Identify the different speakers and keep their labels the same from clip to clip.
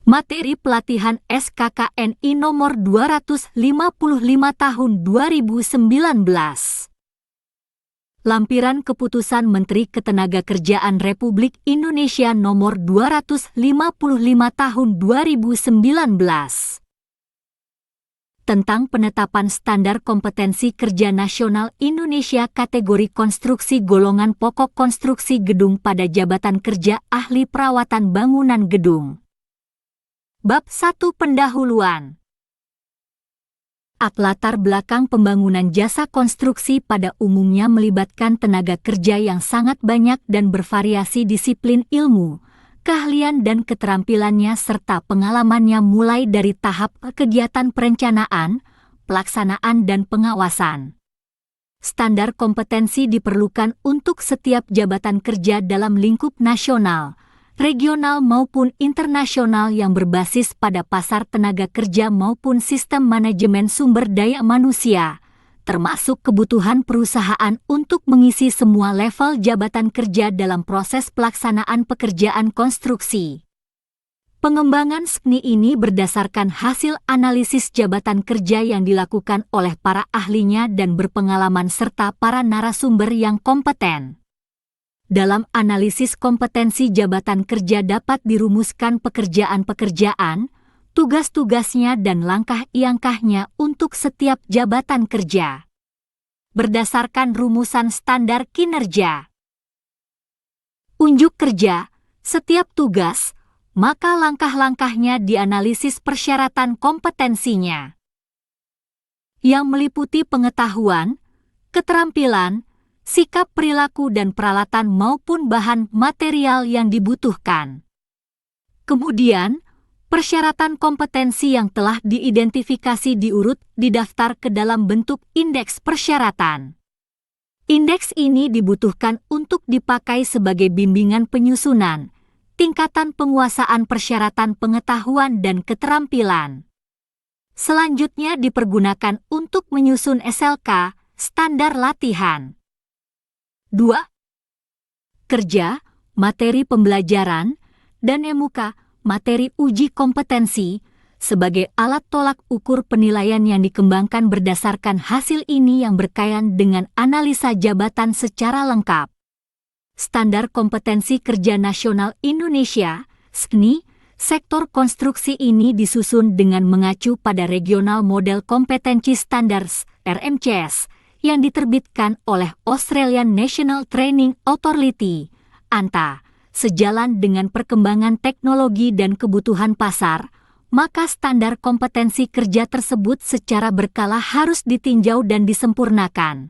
Speaker 1: Materi pelatihan SKKNI nomor 255 tahun 2019. Lampiran Keputusan Menteri Ketenagakerjaan Republik Indonesia nomor 255 tahun 2019. Tentang penetapan standar kompetensi kerja nasional Indonesia kategori konstruksi golongan pokok konstruksi gedung pada jabatan kerja ahli perawatan bangunan gedung. Bab 1 Pendahuluan. Latar belakang pembangunan jasa konstruksi pada umumnya melibatkan tenaga kerja yang sangat banyak dan bervariasi disiplin ilmu, keahlian dan keterampilannya serta pengalamannya mulai dari tahap kegiatan perencanaan, pelaksanaan dan pengawasan. Standar kompetensi diperlukan untuk setiap jabatan kerja dalam lingkup nasional, regional maupun internasional yang berbasis pada pasar tenaga kerja maupun sistem manajemen sumber daya manusia, termasuk kebutuhan perusahaan untuk mengisi semua level jabatan kerja dalam proses pelaksanaan pekerjaan konstruksi. Pengembangan SKNI ini berdasarkan hasil analisis jabatan kerja yang dilakukan oleh para ahlinya dan berpengalaman serta para narasumber yang kompeten. Dalam analisis kompetensi jabatan kerja dapat dirumuskan pekerjaan-pekerjaan, tugas-tugasnya dan langkah-langkahnya untuk setiap jabatan kerja. Berdasarkan rumusan standar kinerja. Unjuk kerja, setiap tugas, maka langkah-langkahnya dianalisis persyaratan kompetensinya. Yang meliputi pengetahuan, keterampilan, sikap perilaku dan peralatan maupun bahan material yang dibutuhkan. Kemudian, persyaratan kompetensi yang telah diidentifikasi diurut didaftar ke dalam bentuk indeks persyaratan. Indeks ini dibutuhkan untuk dipakai sebagai bimbingan penyusunan, tingkatan penguasaan persyaratan pengetahuan dan keterampilan. Selanjutnya dipergunakan untuk menyusun SLK, standar latihan. 2. Kerja, materi pembelajaran, dan MUK, materi uji kompetensi, sebagai alat tolak ukur penilaian yang dikembangkan berdasarkan hasil ini yang berkaitan dengan analisa jabatan secara lengkap. Standar Kompetensi Kerja Nasional Indonesia, SKNI, sektor konstruksi ini disusun dengan mengacu pada Regional Model Kompetensi Standards, RMCS, yang diterbitkan oleh Australian National Training Authority, ANTA, sejalan dengan perkembangan teknologi dan kebutuhan pasar, maka standar kompetensi kerja tersebut secara berkala harus ditinjau dan disempurnakan.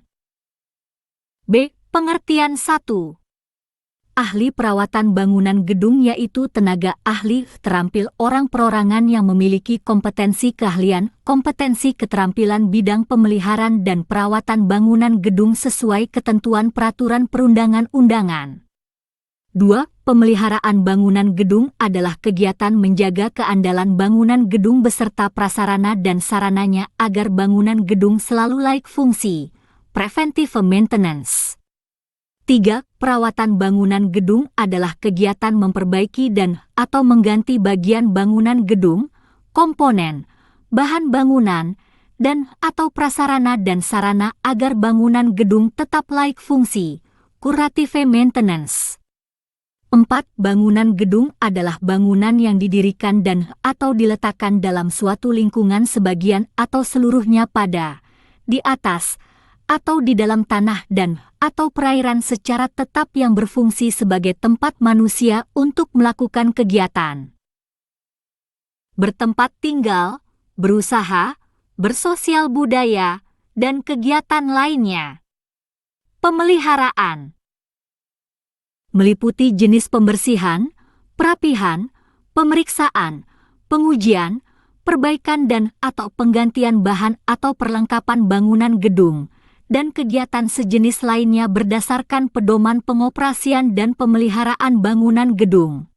Speaker 1: B. Pengertian 1. Ahli perawatan bangunan gedung yaitu tenaga ahli terampil orang perorangan yang memiliki kompetensi keahlian, kompetensi keterampilan bidang pemeliharaan dan perawatan bangunan gedung sesuai ketentuan peraturan perundang-undangan. 2. Pemeliharaan bangunan gedung adalah kegiatan menjaga keandalan bangunan gedung beserta prasarana dan sarananya agar bangunan gedung selalu layak fungsi, preventive maintenance. 3. Perawatan bangunan gedung adalah kegiatan memperbaiki dan atau mengganti bagian bangunan gedung, komponen, bahan bangunan, dan atau prasarana dan sarana agar bangunan gedung tetap layak fungsi, curative maintenance. 4. Bangunan gedung adalah bangunan yang didirikan dan atau diletakkan dalam suatu lingkungan sebagian atau seluruhnya pada, di atas, atau di dalam tanah dan atau perairan secara tetap yang berfungsi sebagai tempat manusia untuk melakukan kegiatan. Bertempat tinggal, berusaha, bersosial budaya, dan kegiatan lainnya. Pemeliharaan meliputi jenis pembersihan, perapihan, pemeriksaan, pengujian, perbaikan dan atau penggantian bahan atau perlengkapan bangunan gedung, dan kegiatan sejenis lainnya berdasarkan pedoman pengoperasian dan pemeliharaan bangunan gedung.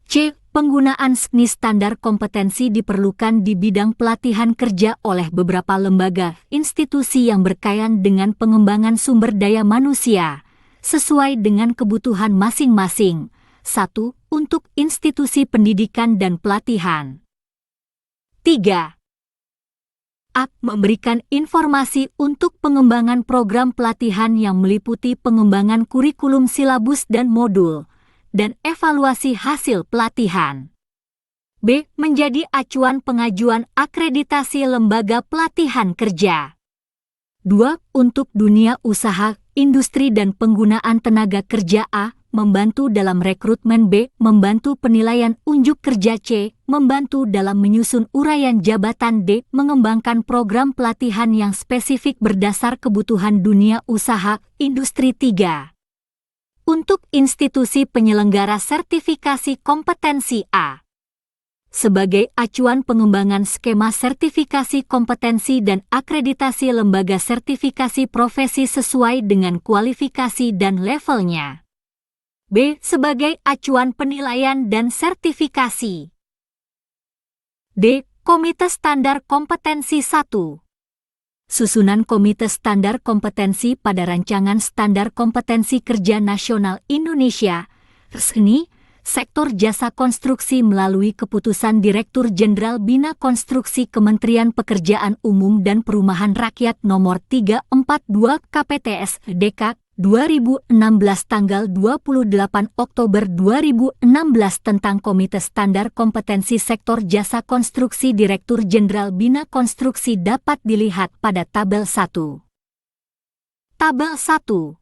Speaker 1: C. Penggunaan SKNI standar kompetensi diperlukan di bidang pelatihan kerja oleh beberapa lembaga, institusi yang berkaitan dengan pengembangan sumber daya manusia, sesuai dengan kebutuhan masing-masing, 1. Untuk institusi pendidikan dan pelatihan. 3. A. Memberikan informasi untuk pengembangan program pelatihan yang meliputi pengembangan kurikulum silabus dan modul, dan evaluasi hasil pelatihan. B. Menjadi acuan pengajuan akreditasi lembaga pelatihan kerja. 2. Untuk dunia usaha, industri dan penggunaan tenaga kerja. A. Membantu dalam rekrutmen. B. Membantu penilaian unjuk kerja. C. Membantu dalam menyusun uraian jabatan. D. Mengembangkan program pelatihan yang spesifik berdasar kebutuhan dunia usaha, industri. 3. Untuk institusi penyelenggara sertifikasi kompetensi. A. Sebagai acuan pengembangan skema sertifikasi kompetensi dan akreditasi lembaga sertifikasi profesi sesuai dengan kualifikasi dan levelnya. B. Sebagai acuan penilaian dan sertifikasi. D. Komite Standar Kompetensi 1. Susunan Komite Standar Kompetensi pada Rancangan Standar Kompetensi Kerja Nasional Indonesia, resmi, Sektor Jasa Konstruksi melalui Keputusan Direktur Jenderal Bina Konstruksi Kementerian Pekerjaan Umum dan Perumahan Rakyat Nomor 342 KPTS DK 2016 tanggal 28 Oktober 2016 tentang Komite Standar Kompetensi Sektor Jasa Konstruksi Direktur Jenderal Bina Konstruksi dapat dilihat pada tabel 1. Tabel 1.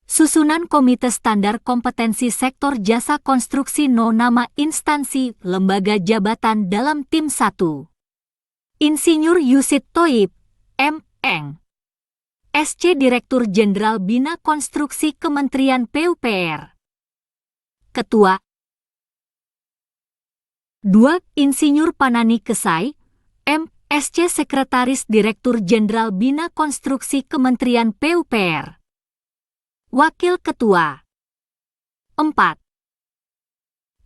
Speaker 1: Susunan Komite Standar Kompetensi Sektor Jasa Konstruksi. No. Nama instansi, lembaga jabatan dalam tim 1. Insinyur Yusid Thoib, M.Eng. SC Direktur Jenderal Bina Konstruksi Kementerian PUPR. Ketua. 2. Insinyur Panani Kesai, M.Sc Sekretaris Direktur Jenderal Bina Konstruksi Kementerian PUPR. Wakil Ketua. 4.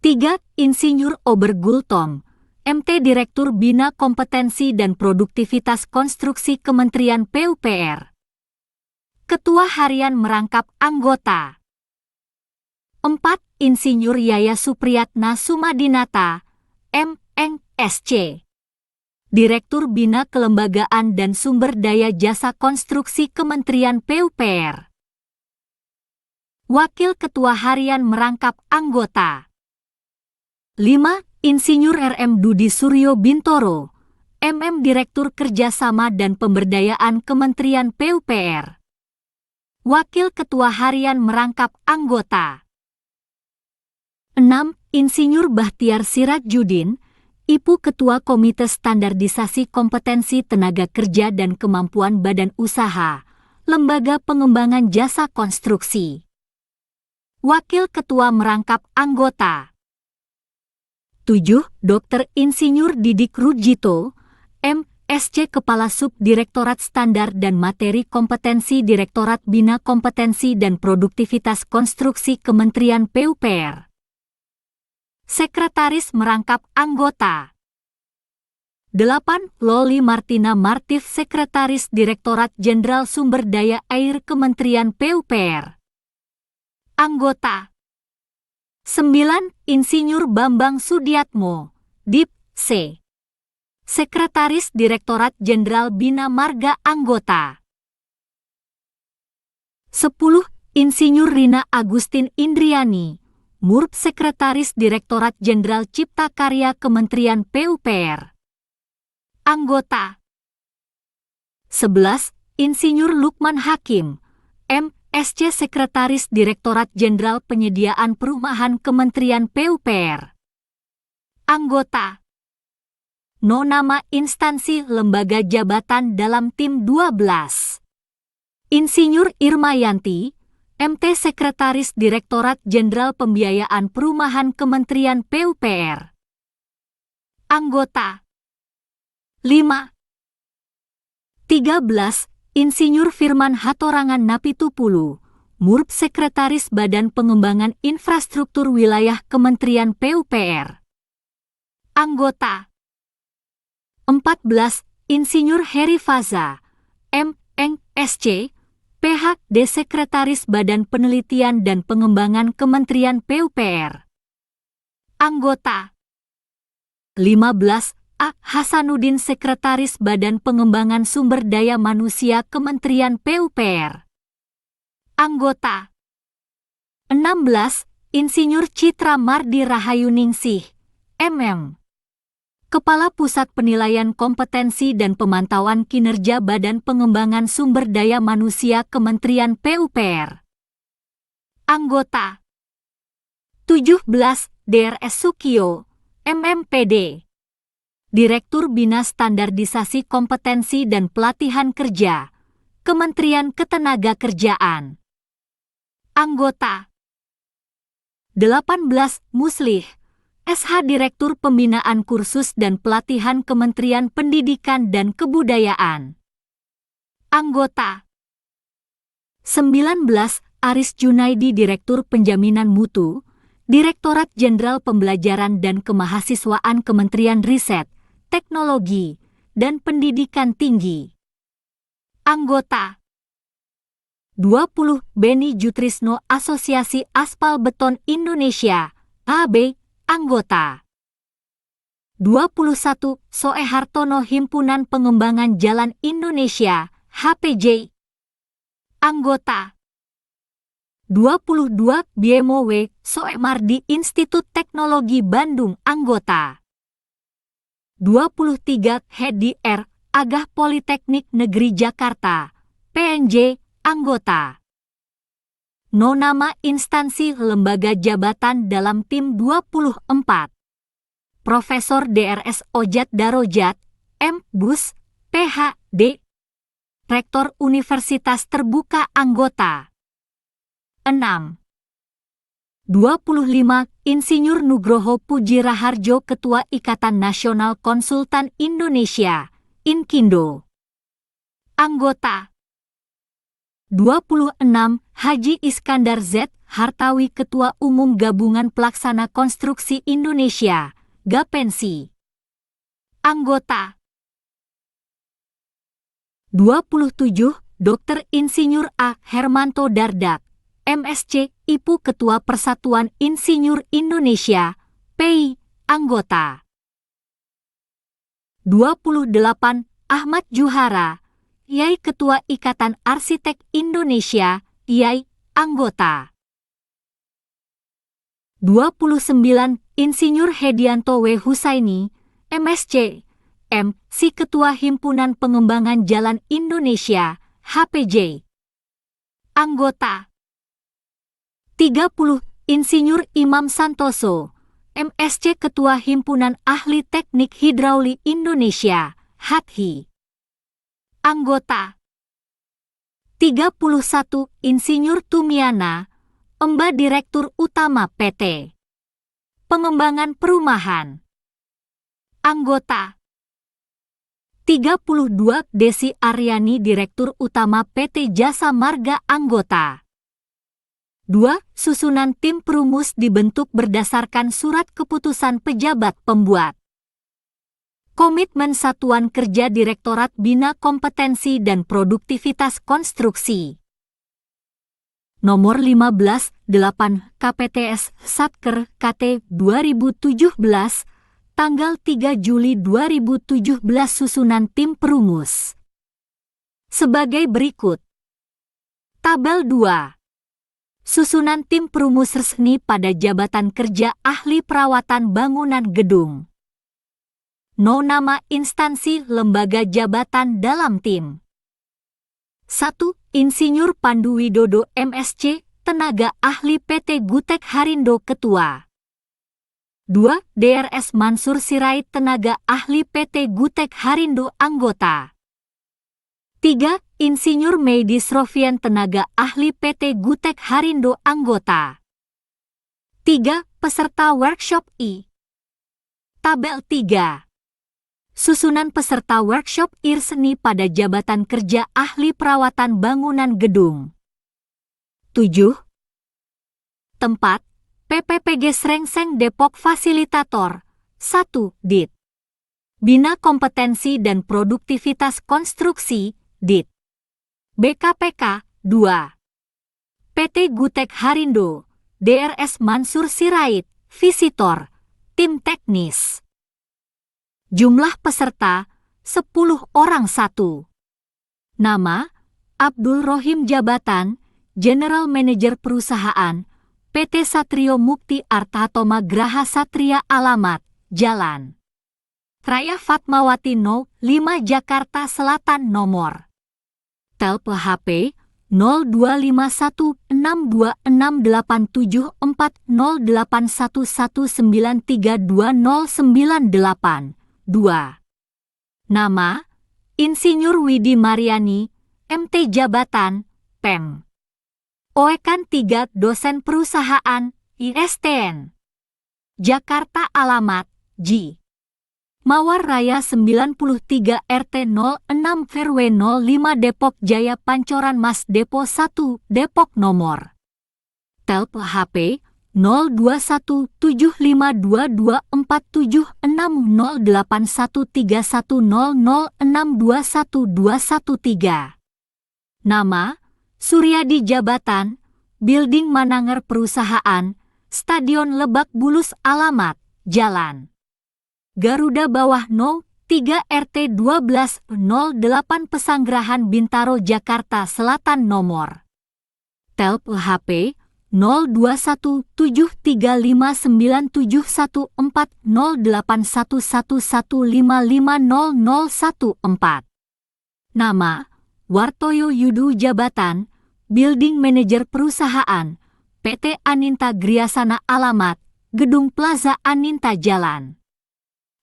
Speaker 1: 3. Insinyur Obergultom, MT Direktur Bina Kompetensi dan Produktivitas Konstruksi Kementerian PUPR. Ketua Harian merangkap anggota. 4. Insinyur Yaya Supriyatna Sumadinata, M.Eng. SC. Direktur Bina Kelembagaan dan Sumber Daya Jasa Konstruksi Kementerian PUPR. Wakil Ketua Harian merangkap anggota. 5. Insinyur R.M. Dudi Suryo Bintoro, MM Direktur Kerjasama dan Pemberdayaan Kementerian PUPR. Wakil Ketua Harian merangkap anggota. 6. Insinyur Bahtiar Sirajudin, IPU Ketua Komite Standarisasi Kompetensi Tenaga Kerja dan Kemampuan Badan Usaha, Lembaga Pengembangan Jasa Konstruksi. Wakil Ketua merangkap anggota. 7. Dr. Insinyur Didik Rujito, M.Sc Kepala Subdirektorat Standar dan Materi Kompetensi Direktorat Bina Kompetensi dan Produktivitas Konstruksi Kementerian PUPR. Sekretaris merangkap anggota. 8. Loli Martina Martif Sekretaris Direktorat Jenderal Sumber Daya Air Kementerian PUPR. Anggota. 9. Insinyur Bambang Sudiatmo, Dip. C. Sekretaris Direktorat Jenderal Bina Marga anggota. 10. Insinyur Rina Agustin Indriani, Murp Sekretaris Direktorat Jenderal Cipta Karya Kementerian PUPR. Anggota. 11. Insinyur Lukman Hakim, M.Sc Sekretaris Direktorat Jenderal Penyediaan Perumahan Kementerian PUPR. Anggota. No. Nama instansi lembaga jabatan dalam tim 12. Insinyur Irmayanti, MT Sekretaris Direktorat Jenderal Pembiayaan Perumahan Kementerian PUPR. Anggota. 5. 13. Insinyur Firman Hatorangan Napitupulu, Murp Sekretaris Badan Pengembangan Infrastruktur Wilayah Kementerian PUPR. Anggota. 14. Insinyur Heri Faza, M.Eng. SC, PhD Sekretaris Badan Penelitian dan Pengembangan Kementerian PUPR. Anggota 15. A. Hasanuddin Sekretaris Badan Pengembangan Sumber Daya Manusia Kementerian PUPR. Anggota 16. Insinyur Citra Mardi Rahayuningsih, MM. Kepala Pusat Penilaian Kompetensi dan Pemantauan Kinerja Badan Pengembangan Sumber Daya Manusia Kementerian PUPR. Anggota 17. Drs. Sukio, MMPD. Direktur Bina Standarisasi Kompetensi dan Pelatihan Kerja, Kementerian Ketenagakerjaan. Anggota 18. Muslih, SH Direktur Pembinaan Kursus dan Pelatihan Kementerian Pendidikan dan Kebudayaan. Anggota 19. Aris Junaidi Direktur Penjaminan Mutu, Direktorat Jenderal Pembelajaran dan Kemahasiswaan Kementerian Riset, Teknologi, dan Pendidikan Tinggi. Anggota 20. Beni Jutrisno Asosiasi Aspal Beton Indonesia, AB, Anggota 21. Soe Hartono Himpunan Pengembangan Jalan Indonesia, HPJ. Anggota 22. BMOW Soe Mardi Institut Teknologi Bandung, Anggota 23. Hedi R. Agah Politeknik Negeri Jakarta, PNJ, Anggota. Nama instansi lembaga jabatan dalam tim 24. Profesor Drs. Ojat Darojat, M. Bus, PhD. Rektor Universitas Terbuka, Anggota. 6. 25. Insinyur Nugroho Puji Raharjo Ketua Ikatan Nasional Konsultan Indonesia, Inkindo. Anggota 26. Haji Iskandar Z. Hartawi Ketua Umum Gabungan Pelaksana Konstruksi Indonesia, Gapensi. Anggota 27. Dr. Insinyur A. Hermanto Dardak, MSc, IPU Ketua Persatuan Insinyur Indonesia, PI, Anggota. 28. Ahmad Juhara, IAI Ketua Ikatan Arsitek Indonesia, IAI, Anggota. 29. Insinyur Hedianto W. Husaini, MSc, MC Ketua Himpunan Pengembangan Jalan Indonesia, HPJ. Anggota 30. Insinyur Imam Santoso, MSc Ketua Himpunan Ahli Teknik Hidrauli Indonesia, HATHI. Anggota 31. Insinyur Tumiana, Emba Direktur Utama PT Pengembangan Perumahan. Anggota 32. Desi Aryani Direktur Utama PT Jasa Marga, Anggota. 2. Susunan tim perumus dibentuk berdasarkan surat keputusan pejabat pembuat. Komitmen Satuan Kerja Direktorat Bina Kompetensi dan Produktivitas Konstruksi. Nomor 15, 8, KPTS Satker KT 2017, tanggal 3 Juli 2017 susunan tim perumus. Sebagai berikut. Tabel 2. Susunan tim perumus resmi pada jabatan kerja ahli perawatan bangunan gedung. Nama instansi lembaga jabatan dalam tim. 1. Insinyur Pandu Widodo MSc, Tenaga Ahli PT Gutek Harindo Ketua. 2. Drs. Mansur Sirait, Tenaga Ahli PT Gutek Harindo, Anggota. 3. Insinyur Meidis Rofian, Tenaga Ahli PT Gutek Harindo, Anggota. 3. Peserta workshop I. Tabel 3. Susunan peserta workshop IRSNI pada jabatan kerja ahli perawatan bangunan gedung. 7. Tempat, PPPG Srengseng Depok Fasilitator, 1. DIT. Bina Kompetensi dan Produktivitas Konstruksi, DIT. BKPK, 2. PT Gutek Harindo, DRS Mansur Sirait, Visitor, Tim Teknis. Jumlah peserta 10 orang 1. Nama Abdul Rohim, jabatan General Manager Perusahaan PT Satrio Mukti Artatoma Graha Satria, alamat Jalan Raya Fatmawati No. 5 Jakarta Selatan, nomor Telpon HP 0251680811932098. 2. Nama Insinyur Widi Mariani, MT, jabatan Pem. Oekan 3, dosen perusahaan ISTN Jakarta, alamat J. Mawar Raya 93 RT 06 RW 05 Depok Jaya Pancoran Mas Depo 1 Depok, nomor Telpon HP 021752247608131006212113. Nama Suryadi, jabatan Building Manager Perusahaan Stadion Lebak Bulus, alamat Jalan Garuda Bawah No. 3 RT 1208 Pesanggerahan Bintaro, Jakarta Selatan, nomor Telpon HP 02173917408115500014. Nama Wartoyo Yudu, jabatan Building Manager Perusahaan PT Aninta Griasana, alamat Gedung Plaza Aninta, Jalan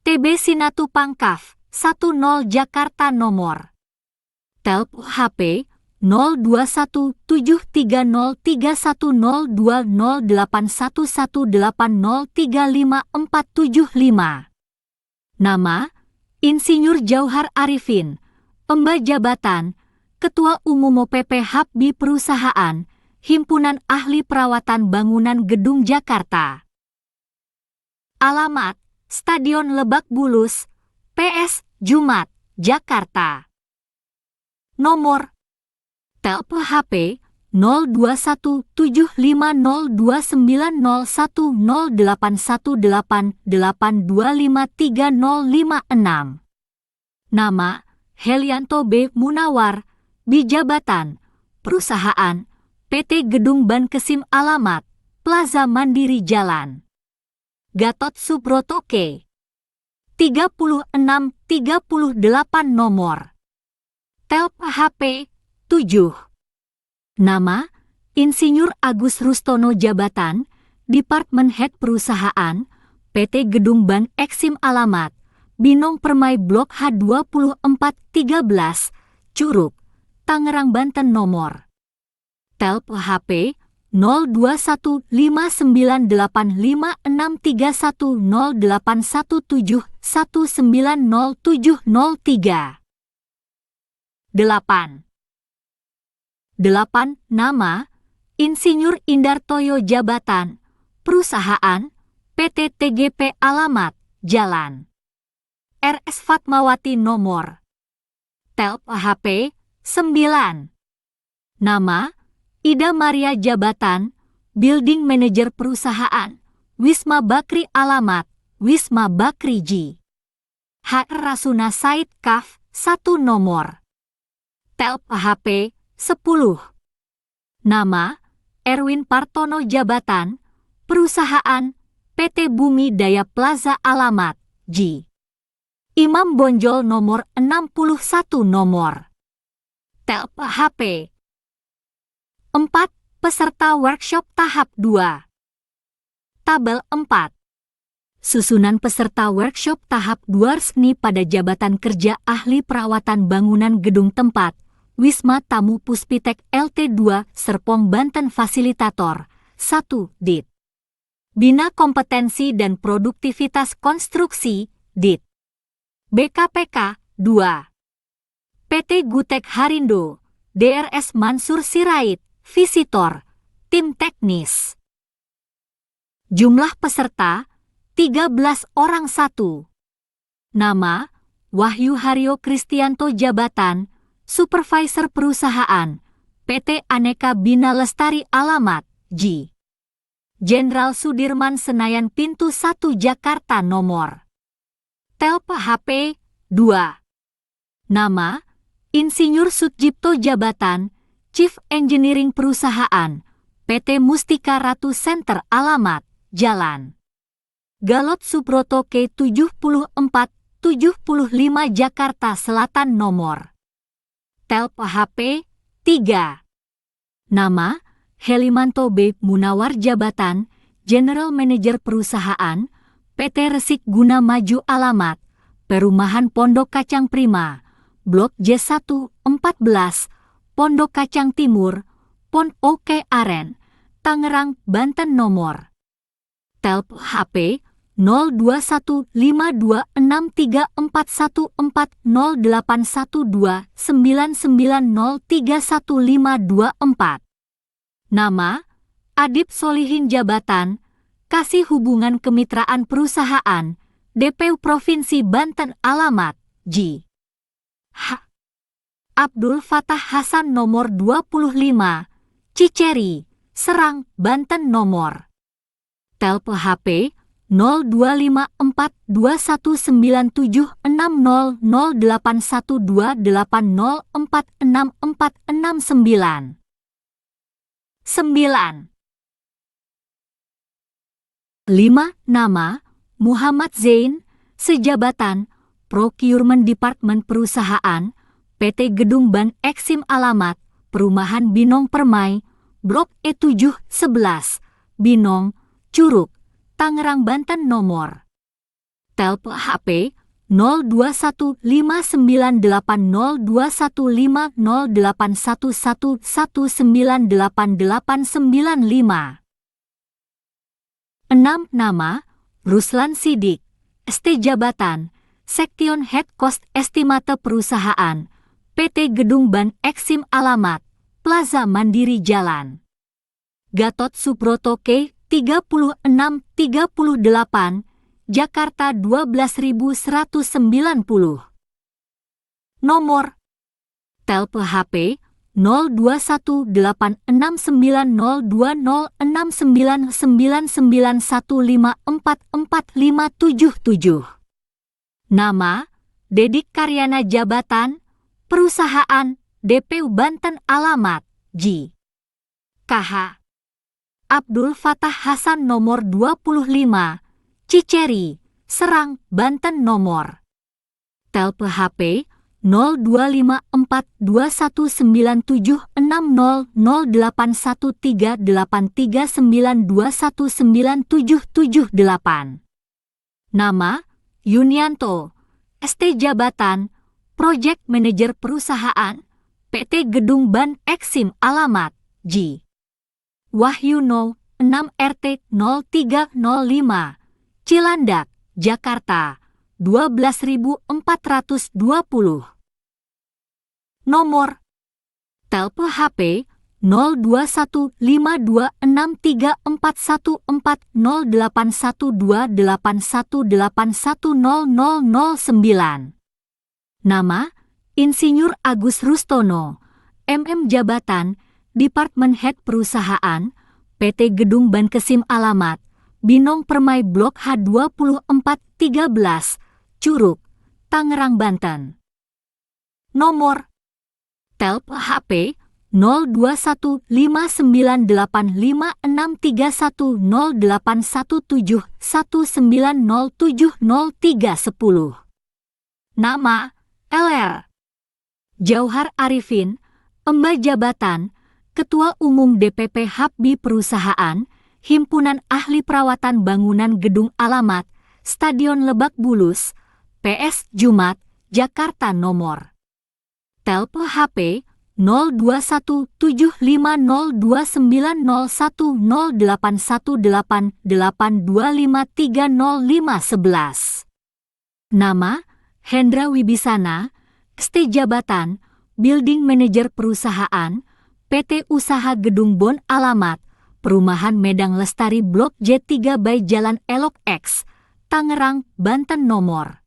Speaker 1: TB Sinatu Pangkaf 10 Jakarta, nomor Telpon HP 02173031208118035475. Nama Insinyur Jauhar Arifin, Pemba, jabatan Ketua Umum OPP Habbi Perusahaan Himpunan Ahli Perawatan Bangunan Gedung Jakarta. Alamat Stadion Lebak Bulus, PS, Jumat, Jakarta. Nomor Telpon HP 021750210818253056. Nama Helianto B. Munawar, B, jabatan Perusahaan PT Gedung Ban Kesim, alamat Plaza Mandiri, Jalan Gatot Subroto K. 3638, nomor Telpon HP 7. Nama Insinyur Agus Rustono, jabatan Departemen Head Perusahaan PT Gedung Ban Eksim, alamat Binong Permai Blok H2413 Curug, Tangerang, Banten, nomor Telpon HP 0215830817190703. 8. Nama Insinyur Indartoyo, jabatan Perusahaan PT TGP, alamat Jalan RS Fatmawati, nomor Telpon HP 9. Nama Ida Maria, jabatan Building Manager Perusahaan Wisma Bakri, alamat Wisma Bakri J. HR Rasuna Said Kaf 1, nomor Telpon HP 10. Nama Erwin Partono, jabatan Perusahaan PT Bumi Daya Plaza, alamat J. Imam Bonjol, nomor 61, nomor Telpon HP 4. Peserta workshop tahap 2. Tabel 4. Susunan peserta workshop tahap 2 resmi pada jabatan kerja ahli perawatan bangunan gedung tempat Wisma Tamu Puspitek LT2 Serpong, Banten. Fasilitator 1. DIT Bina Kompetensi dan Produktivitas Konstruksi DIT BKPK 2. PT Gutek Harindo, DRS Mansur Sirait, Visitor, Tim Teknis. Jumlah peserta 13 orang 1. Nama Wahyu Haryo Kristianto, jabatan Supervisor Perusahaan PT Aneka Bina Lestari alamat J. Jenderal Sudirman Senayan Pintu 1 Jakarta nomor Telp HP 2. Nama Insinyur Sutjipto Jabatan Chief Engineering Perusahaan PT Mustika Ratu Center alamat Jalan Galot Subroto K74 75 Jakarta Selatan nomor Telp HP 3. Nama Helimanto B. Munawar Jabatan General Manager Perusahaan PT Resik Guna Maju alamat Perumahan Pondok Kacang Prima Blok J1 14 Pondok Kacang Timur Pon Oke Aren Tangerang Banten nomor Telp HP 021543408129903154. Nama Adip Solihin Jabatan Kasih Hubungan Kemitraan Perusahaan DPU Provinsi Banten alamat J. H. Abdul Fatah Hasan nomor 25 Ciceri Serang Banten nomor Telp HP 02542190081280464669. 9. 5. Nama Muhammad Zain Sejabatan Procurement Department Perusahaan PT Gedung Ban Eksim alamat Perumahan Binong Permai Blok E7 11 Binong Curug Tangerang Banten nomor Telp HP 02150811198895. 6. Nama Ruslan Sidik ST Jabatan Sektion Head Cost Estimate Perusahaan PT Gedung Ban Eksim alamat Plaza Mandiri Jalan Gatot Subroto K 3638 Jakarta 12190. Nomor Telp HP 0218902999154457. Nama Dedik Karyana Jabatan Perusahaan DPU Banten alamat J. KH Abdul Fatah Hasan nomor 25 Ciceri Serang Banten nomor Telp HP 02542190813839219778. Nama Yunianto ST Jabatan Project Manager Perusahaan PT Gedung Ban Eksim alamat J. Wahyu 6 RT 0305 Cilandak, Jakarta 12420. Nomor Telp HP 021541840818181009. Nama Insinyur Agus Rustono MM Jabatan Departemen Head Perusahaan PT Gedung Ban Kesim alamat Binong Permai Blok H2413 Curug Tangerang Banten. Nomor Telp HP 021586381719073030. Nama LR Jauhar Arifin Emba Jabatan Ketua Umum DPP Habbi Perusahaan Himpunan Ahli Perawatan Bangunan Gedung alamat Stadion Lebak Bulus PS Jumat Jakarta nomor Telp HP 02175021081825300511. Nama Hendra Wibisana ST Jabatan Building Manager Perusahaan PT Usaha Gedung Bon alamat Perumahan Medang Lestari Blok J3 by Jalan Elok X Tangerang Banten nomor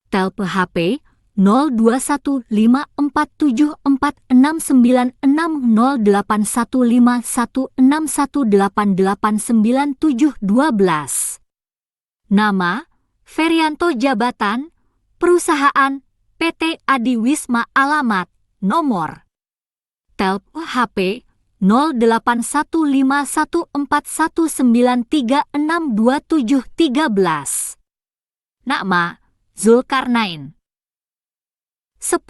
Speaker 1: Telp HP 02154744619118891889712. Nama, Ferianto. Jabatan, Perusahaan, PT Adiwisma. Alamat, nomor telepon HP 08151419362713. Nama, Zulkarnain. 10.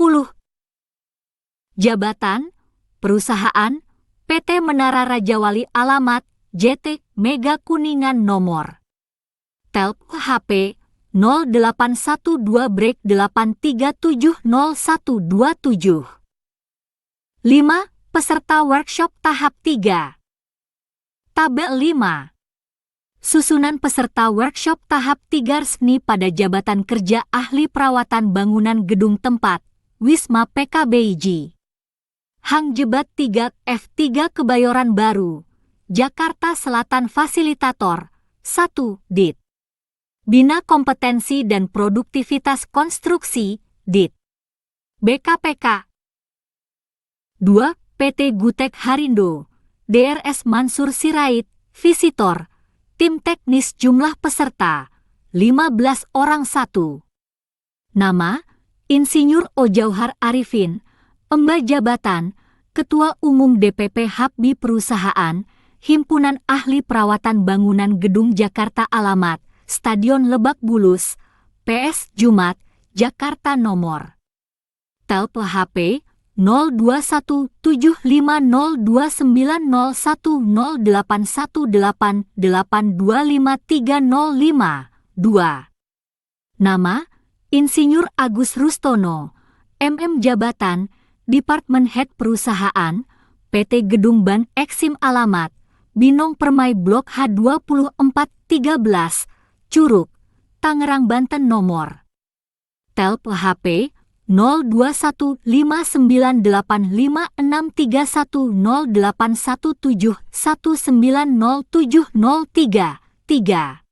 Speaker 1: Jabatan, Perusahaan, PT Menara Rajawali. Alamat, JT Mega Kuningan. Nomor telepon HP 0812-8370127. 5. Peserta workshop tahap 3. Tabel 5. Susunan peserta workshop tahap 3 resmi pada jabatan kerja ahli perawatan bangunan gedung tempat, Wisma PKBIJ. Hang Jebat 3 F3 Kebayoran Baru, Jakarta Selatan. Fasilitator 1. DIT. Bina Kompetensi dan Produktivitas Konstruksi, DIT. BKPK. 2. PT Gutek Harindo, DRS Mansur Sirait, Visitor. Tim teknis. Jumlah peserta 15 orang. 1. Nama, Insinyur O. Jauhar Arifin, Emba. Jabatan, Ketua Umum DPP HAPBI Perusahaan, Himpunan Ahli Perawatan Bangunan Gedung Jakarta. Alamat, Stadion Lebak Bulus, PS Jumat, Jakarta. Nomor telepon HP 021750210818253052. 2. Nama, Insinyur Agus Rustono, MM. Jabatan, Departemen Head Perusahaan, PT Gedung Ban Eksim. Alamat, Binong Permai Blok H2413, Curug, Tangerang, Banten. Nomor telepon HP 021581610817190703. 3.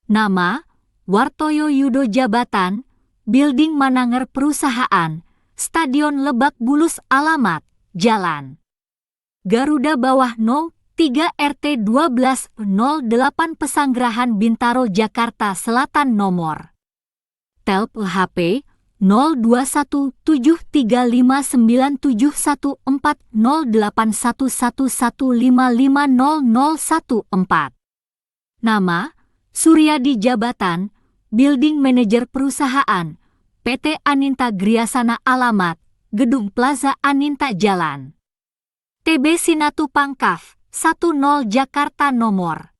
Speaker 1: Nama, Wartoyo Yudo. Jabatan, Building Manager Perusahaan, Stadion Lebak Bulus. Alamat, Jalan Garuda Bawah No. 3 RT 1208 Pesanggerahan Bintaro, Jakarta Selatan. Nomor telepon HP 021739140811155014. Nama, Suryadi. Jabatan, Building Manager Perusahaan, PT Aninta Griasana. Alamat, Gedung Plaza Aninta, Jalan TB Sinatu Pangkaf 10 Jakarta. Nomor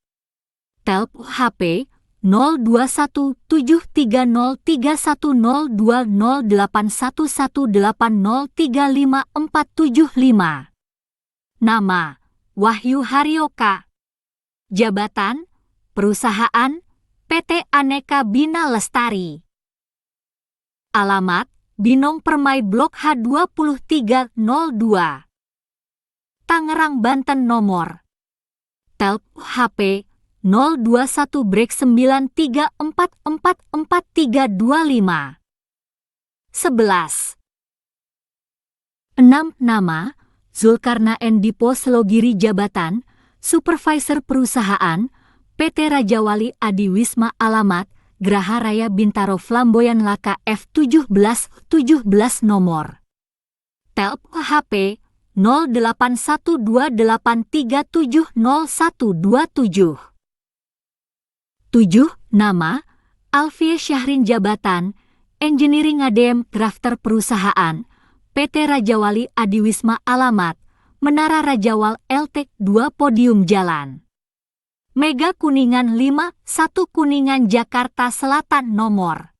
Speaker 1: telepon HP 021730208118035475. Nama, Wahyu Haryoka. Jabatan, Perusahaan, PT Aneka Bina Lestari. Alamat, Binong Permai Blok H2302, Tangerang, Banten. Nomor telepon HP 021-934444325. 11. 6. Nama, Zulkarnain Dipo Selogiri. Jabatan, Supervisor Perusahaan, PT Rajawali Adiwisma. Alamat, Graha Raya Bintaro Flamboyan Laka F1717. Nomor telepon HP 081283700127. 7. Nama, Alfie Syahrin. Jabatan, Engineering ADM Drafter Perusahaan, PT Rajawali Adiwisma. Alamat, Menara Rajawal LT 2 Podium Jalan Mega Kuningan 5, 1 Kuningan, Jakarta Selatan. Nomor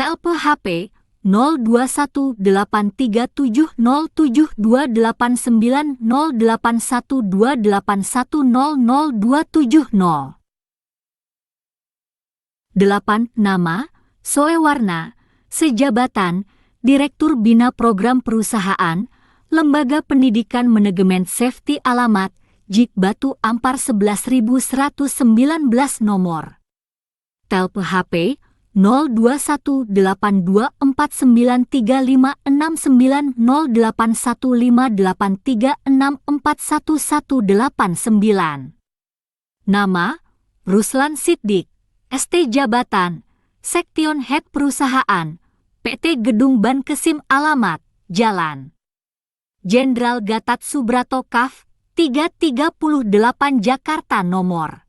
Speaker 1: telepon HP 02187027290812810027. 8. Nama, Soewarna. Sejabatan, Direktur Bina Program Perusahaan, Lembaga Pendidikan Manajemen Safety. Alamat, Jik Batu Ampar 11119. Nomor telepon HP 0218539. Nama, Ruslan Siddiq, ST Jabatan, Sektion Head Perusahaan, PT Gedung Ban Kesim. Alamat, Jalan Jenderal Gatot Subroto Kaf. 338 Jakarta. Nomor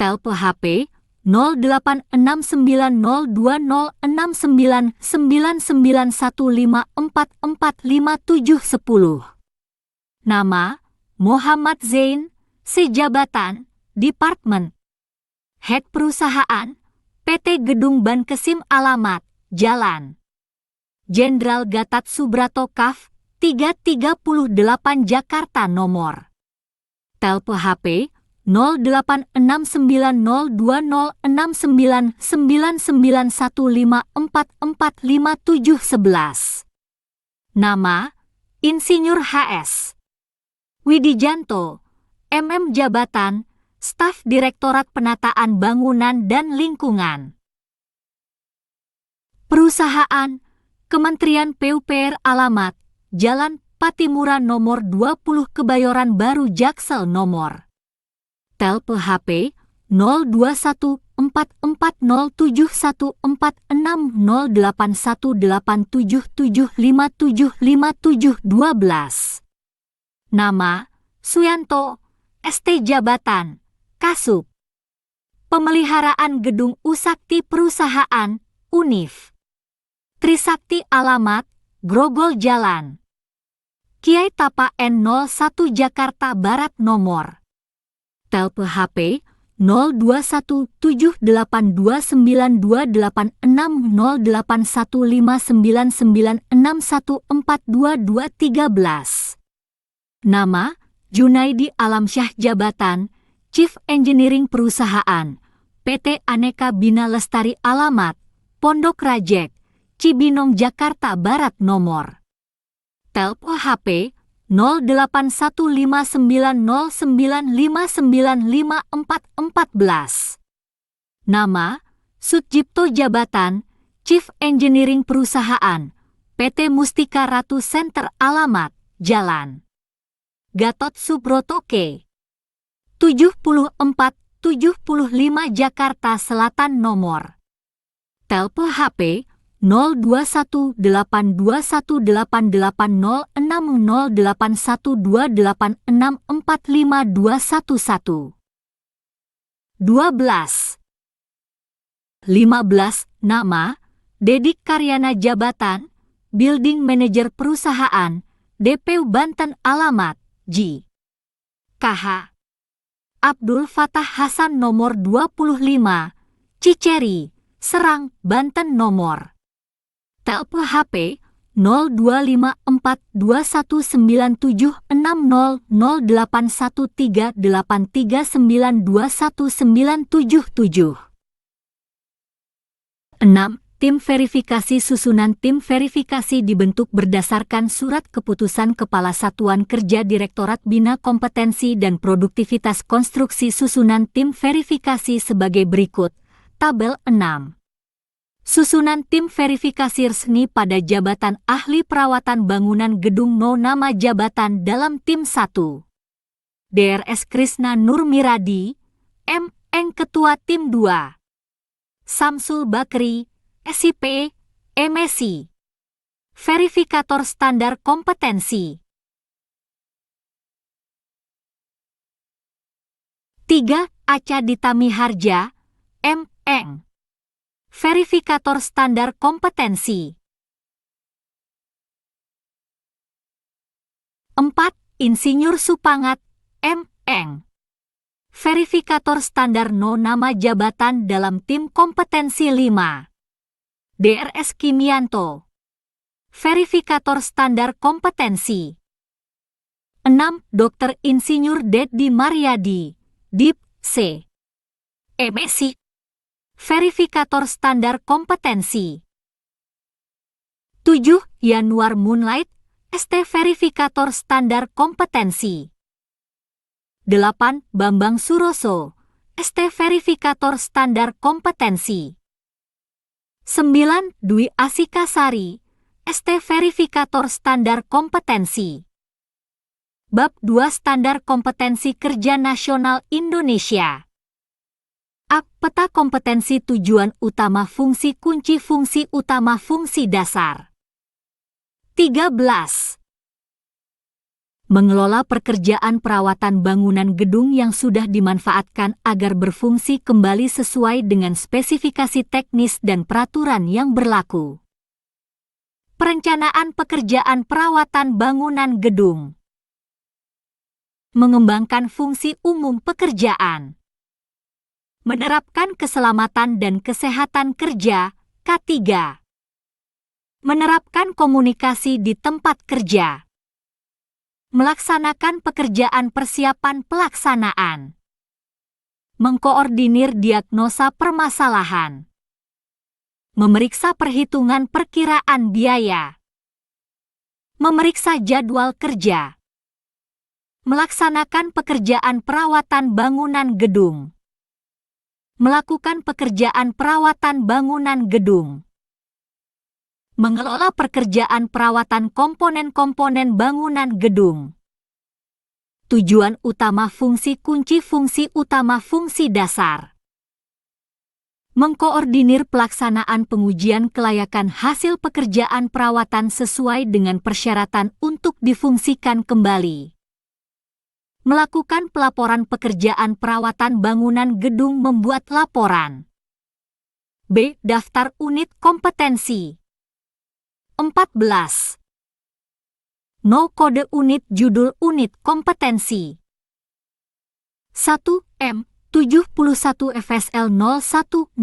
Speaker 1: Telpon HP 08692009915445745710. Nama, Muhammad Zain, Sejabatan, Departemen Head Perusahaan, PT Gedung Ban Kesim. Alamat, Jalan Jenderal Gatot Subroto Kaf. 338 Jakarta. Nomor Telpon HP 086920099154455711. Nama, Insinyur HS Widijanto, MM Jabatan, Staf Direktorat Penataan Bangunan dan Lingkungan. Perusahaan, Kementerian PUPR. Alamat, Jalan Patimura nomor 20 Kebayoran Baru Jaksel. Nomor Telpon HP 0214407187575712. Nama, Suyanto, ST Jabatan, Kasub Pemeliharaan Gedung Usakti Perusahaan, Unif Trisakti. Alamat, Grogol Jalan Kiai Tapa N01 Jakarta Barat. Nomor Telpon HP 0217892810815991422213. Nama, Junaidi Alamsyah Jabatan, Chief Engineering Perusahaan, PT Aneka Bina Lestari. Alamat, Pondok Rajek, Cibinong, Jakarta Barat. Nomor Telpon HP 081590959514. Nama, Sutjipto Jabatan, Chief Engineering Perusahaan, PT Mustika Ratu Center. Alamat, Jalan Gatot Subroto K. 7475 Jakarta Selatan. Nomor Telpon HP 021820808128645211. 12. 15. Nama, Dedik Karyana Jabatan, Building Manager Perusahaan, DPU Banten. Alamat, J. KH. Abdul Fatah Hasan nomor 25, Ciceri, Serang, Banten. Nomor Telpon HP 02542190813839219777. 6. Tim verifikasi. Susunan tim verifikasi dibentuk berdasarkan Surat Keputusan Kepala Satuan Kerja Direktorat Bina Kompetensi dan Produktivitas Konstruksi. Susunan tim verifikasi sebagai berikut. Tabel 6. Susunan tim verifikasi resmi pada jabatan ahli perawatan bangunan gedung. Nama jabatan dalam tim 1. DRS Krisna Nurmiradi, M.Eng Ketua Tim 2. Samsul Bakri, SIP, MSI. Verifikator Standar Kompetensi. 3. Aca Ditami Harja, M.Eng. Verifikator Standar Kompetensi. 4. Insinyur Supangat, M.Eng. Verifikator Standar Nama Jabatan dalam Tim Kompetensi. 5. DRS Kimianto. Verifikator Standar Kompetensi. 6. Dr. Insinyur Deddy Mariadi, DIP, C. MSI. Verifikator Standar Kompetensi. 7. Yanuar Moonlight, ST. Verifikator Standar Kompetensi. 8. Bambang Suroso, ST. Verifikator Standar Kompetensi. 9. Dwi Asikasari, ST Verifikator Standar Kompetensi. Bab 2 Standar Kompetensi Kerja Nasional Indonesia. A. Peta kompetensi tujuan utama fungsi kunci fungsi utama fungsi dasar. 13. Mengelola pekerjaan perawatan bangunan gedung yang sudah dimanfaatkan agar berfungsi kembali sesuai dengan spesifikasi teknis dan peraturan yang berlaku. Perencanaan pekerjaan perawatan bangunan gedung. Mengembangkan fungsi umum pekerjaan. Menerapkan keselamatan dan kesehatan kerja, K3. Menerapkan komunikasi di tempat kerja. Melaksanakan pekerjaan persiapan pelaksanaan. Mengkoordinir diagnosa permasalahan. Memeriksa perhitungan perkiraan biaya. Memeriksa jadwal kerja. Melaksanakan pekerjaan perawatan bangunan gedung. Melakukan pekerjaan perawatan bangunan gedung. Mengelola pekerjaan perawatan komponen-komponen bangunan gedung. Tujuan utama fungsi kunci fungsi utama fungsi dasar. Mengkoordinir pelaksanaan pengujian kelayakan hasil pekerjaan perawatan sesuai dengan persyaratan untuk difungsikan kembali. Melakukan pelaporan pekerjaan perawatan bangunan gedung membuat laporan. B. Daftar unit kompetensi. 14. No kode unit judul unit kompetensi. 1. M. 71 FSL 01001 2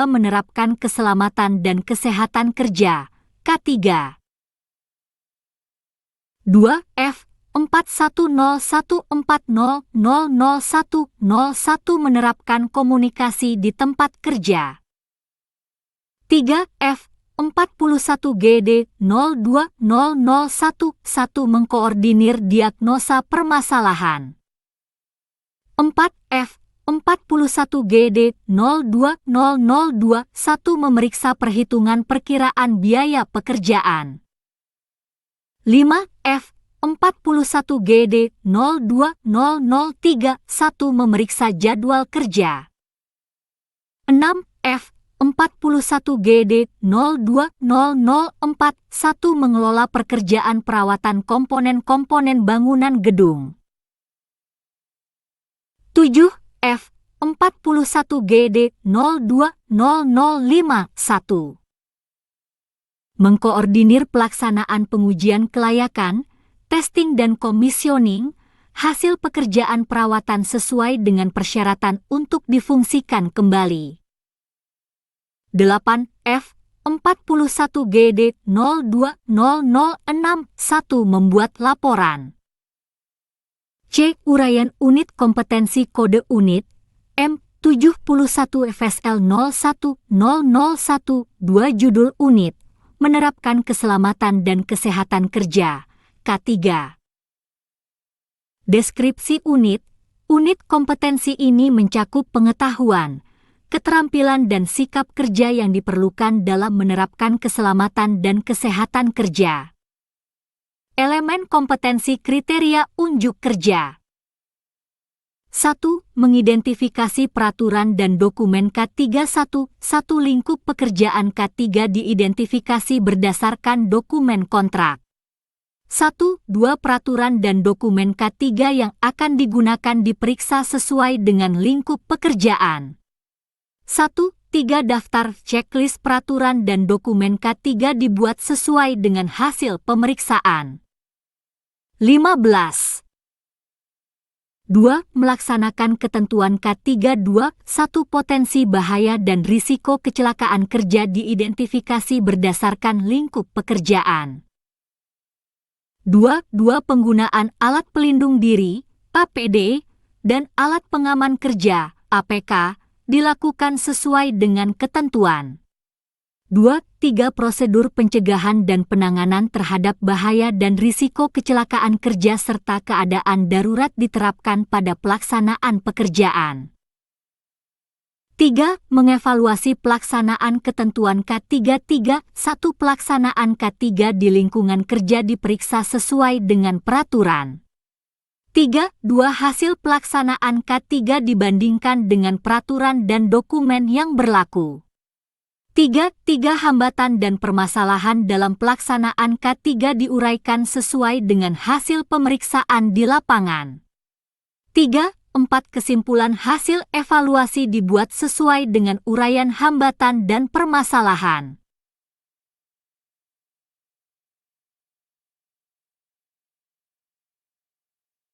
Speaker 1: menerapkan keselamatan dan kesehatan kerja, K3. 2. F. 4101400001 menerapkan komunikasi di tempat kerja. 3. F. 41 GD 02001 mengkoordinir diagnosa permasalahan. 4. F. 41 GD 02002 memeriksa perhitungan perkiraan biaya pekerjaan. 5. F. 41 GD 02003 memeriksa jadwal kerja. 6. F. 41 GD 02004 mengelola pekerjaan perawatan komponen-komponen bangunan gedung. 7. F. 41 GD 02051 mengkoordinir pelaksanaan pengujian kelayakan, testing dan komisioning, hasil pekerjaan perawatan sesuai dengan persyaratan untuk difungsikan kembali. 8. F. 41 GD 020061 membuat laporan. C. Uraian unit kompetensi kode unit, M. 71 FSL 01001 2 judul unit, menerapkan keselamatan dan kesehatan kerja, K3. Deskripsi unit kompetensi ini mencakup pengetahuan, keterampilan dan sikap kerja yang diperlukan dalam menerapkan keselamatan dan kesehatan kerja. Elemen kompetensi kriteria unjuk kerja. 1. Mengidentifikasi peraturan dan dokumen K311 lingkup pekerjaan K3 diidentifikasi berdasarkan dokumen kontrak. 1. 2 peraturan dan dokumen K3 yang akan digunakan diperiksa sesuai dengan lingkup pekerjaan. 1. 3 daftar checklist peraturan dan dokumen K3 dibuat sesuai dengan hasil pemeriksaan. 15. 2. Melaksanakan ketentuan K3 2. 1 potensi bahaya dan risiko kecelakaan kerja diidentifikasi berdasarkan lingkup pekerjaan. 2. Penggunaan alat pelindung diri, APD, dan alat pengaman kerja, APK, dilakukan sesuai dengan ketentuan. 2. 3 prosedur pencegahan dan penanganan terhadap bahaya dan risiko kecelakaan kerja serta keadaan darurat diterapkan pada pelaksanaan pekerjaan. 3. Mengevaluasi pelaksanaan ketentuan K3. 1. Pelaksanaan K3 di lingkungan kerja diperiksa sesuai dengan peraturan. 3. Hasil pelaksanaan K3 dibandingkan dengan peraturan dan dokumen yang berlaku. 3. Hambatan dan permasalahan dalam pelaksanaan K3 diuraikan sesuai dengan hasil pemeriksaan di lapangan. 3. Kesimpulan hasil evaluasi dibuat sesuai dengan uraian hambatan dan permasalahan.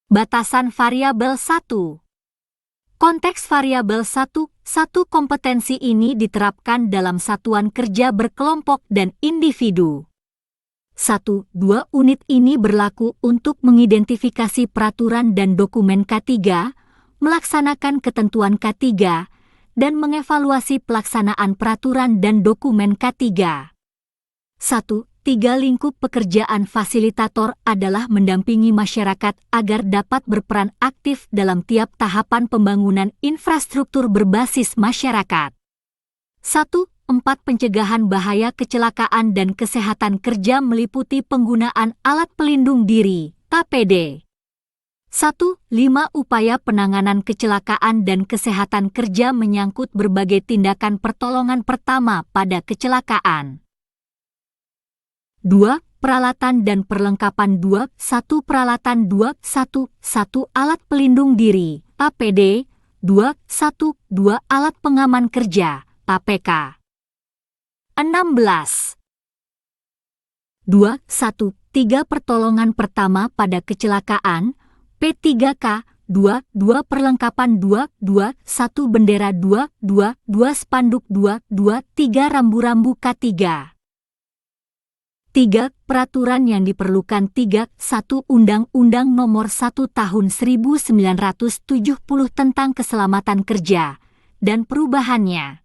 Speaker 1: Batasan variabel 1. Konteks variabel 1. Kompetensi ini diterapkan dalam satuan kerja berkelompok dan individu. 1. 2 unit ini berlaku untuk mengidentifikasi peraturan dan dokumen K3, melaksanakan ketentuan K3, dan mengevaluasi pelaksanaan peraturan dan dokumen K3. 1. 3 lingkup pekerjaan fasilitator adalah mendampingi masyarakat agar dapat berperan aktif dalam tiap tahapan pembangunan infrastruktur berbasis masyarakat. 1. Pencegahan bahaya kecelakaan dan kesehatan kerja meliputi penggunaan alat pelindung diri, APD. 1. 5 upaya penanganan kecelakaan dan kesehatan kerja menyangkut berbagai tindakan pertolongan pertama pada kecelakaan. 2. Peralatan dan perlengkapan 2. 1. Peralatan 2. 1. Alat pelindung diri, APD. 2. 1. 2 alat pengaman kerja, APK. 16. 2. 1. 3 pertolongan pertama pada kecelakaan, P3K. 2. Perlengkapan 2. 1 bendera 2. 2 spanduk 2. 3 rambu-rambu K3. 3. Peraturan yang diperlukan 3. 1 Undang-Undang Nomor 1 Tahun 1970 tentang Keselamatan Kerja dan perubahannya.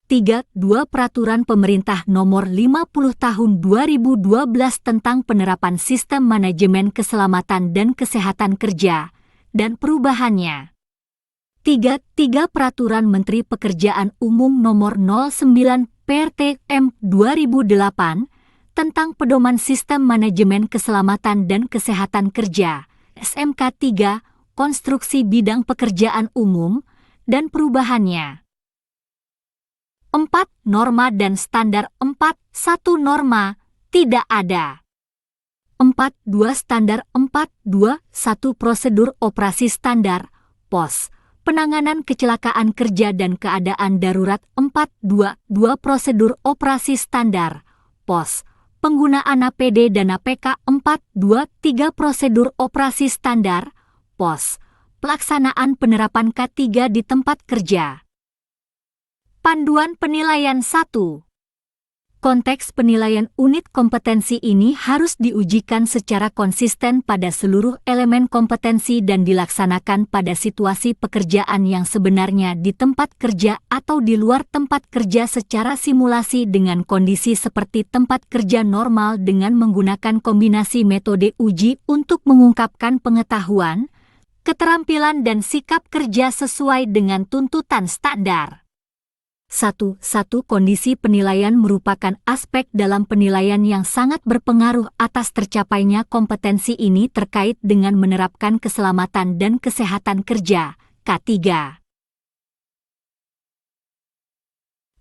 Speaker 1: 3. 2 Peraturan Pemerintah Nomor 50 Tahun 2012 tentang penerapan sistem manajemen keselamatan dan kesehatan kerja dan perubahannya. 3. Peraturan Menteri Pekerjaan Umum Nomor 09 PRTM 2008 tentang pedoman sistem manajemen keselamatan dan kesehatan kerja, SMK 3, konstruksi bidang pekerjaan umum dan perubahannya. 4. Norma dan standar 4. 1 norma, tidak ada. 4. 2 standar 4. 2. 1 prosedur operasi standar, POS, penanganan kecelakaan kerja dan keadaan darurat 4. 2 prosedur operasi standar, POS, penggunaan APD dan APK 4. 2 3 prosedur operasi standar, POS, pelaksanaan penerapan K3 di tempat kerja. Panduan penilaian 1. Konteks penilaian unit kompetensi ini harus diujikan secara konsisten pada seluruh elemen kompetensi dan dilaksanakan pada situasi pekerjaan yang sebenarnya di tempat kerja atau di luar tempat kerja secara simulasi dengan kondisi seperti tempat kerja normal dengan menggunakan kombinasi metode uji untuk mengungkapkan pengetahuan, keterampilan dan sikap kerja sesuai dengan tuntutan standar. 1. Kondisi penilaian merupakan aspek dalam penilaian yang sangat berpengaruh atas tercapainya kompetensi ini terkait dengan menerapkan keselamatan dan kesehatan kerja, K3.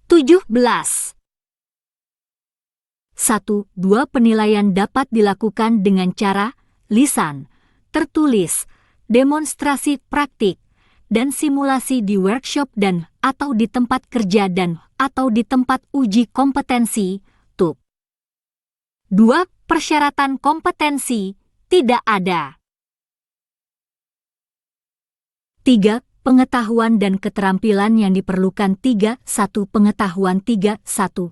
Speaker 1: 17. 1. 2 penilaian dapat dilakukan dengan cara lisan, tertulis, demonstrasi praktik, dan simulasi di workshop dan atau di tempat kerja dan atau di tempat uji kompetensi, TUP. 2. Persyaratan kompetensi, tidak ada. 3. Pengetahuan dan keterampilan yang diperlukan 3. 1. Pengetahuan 3. 1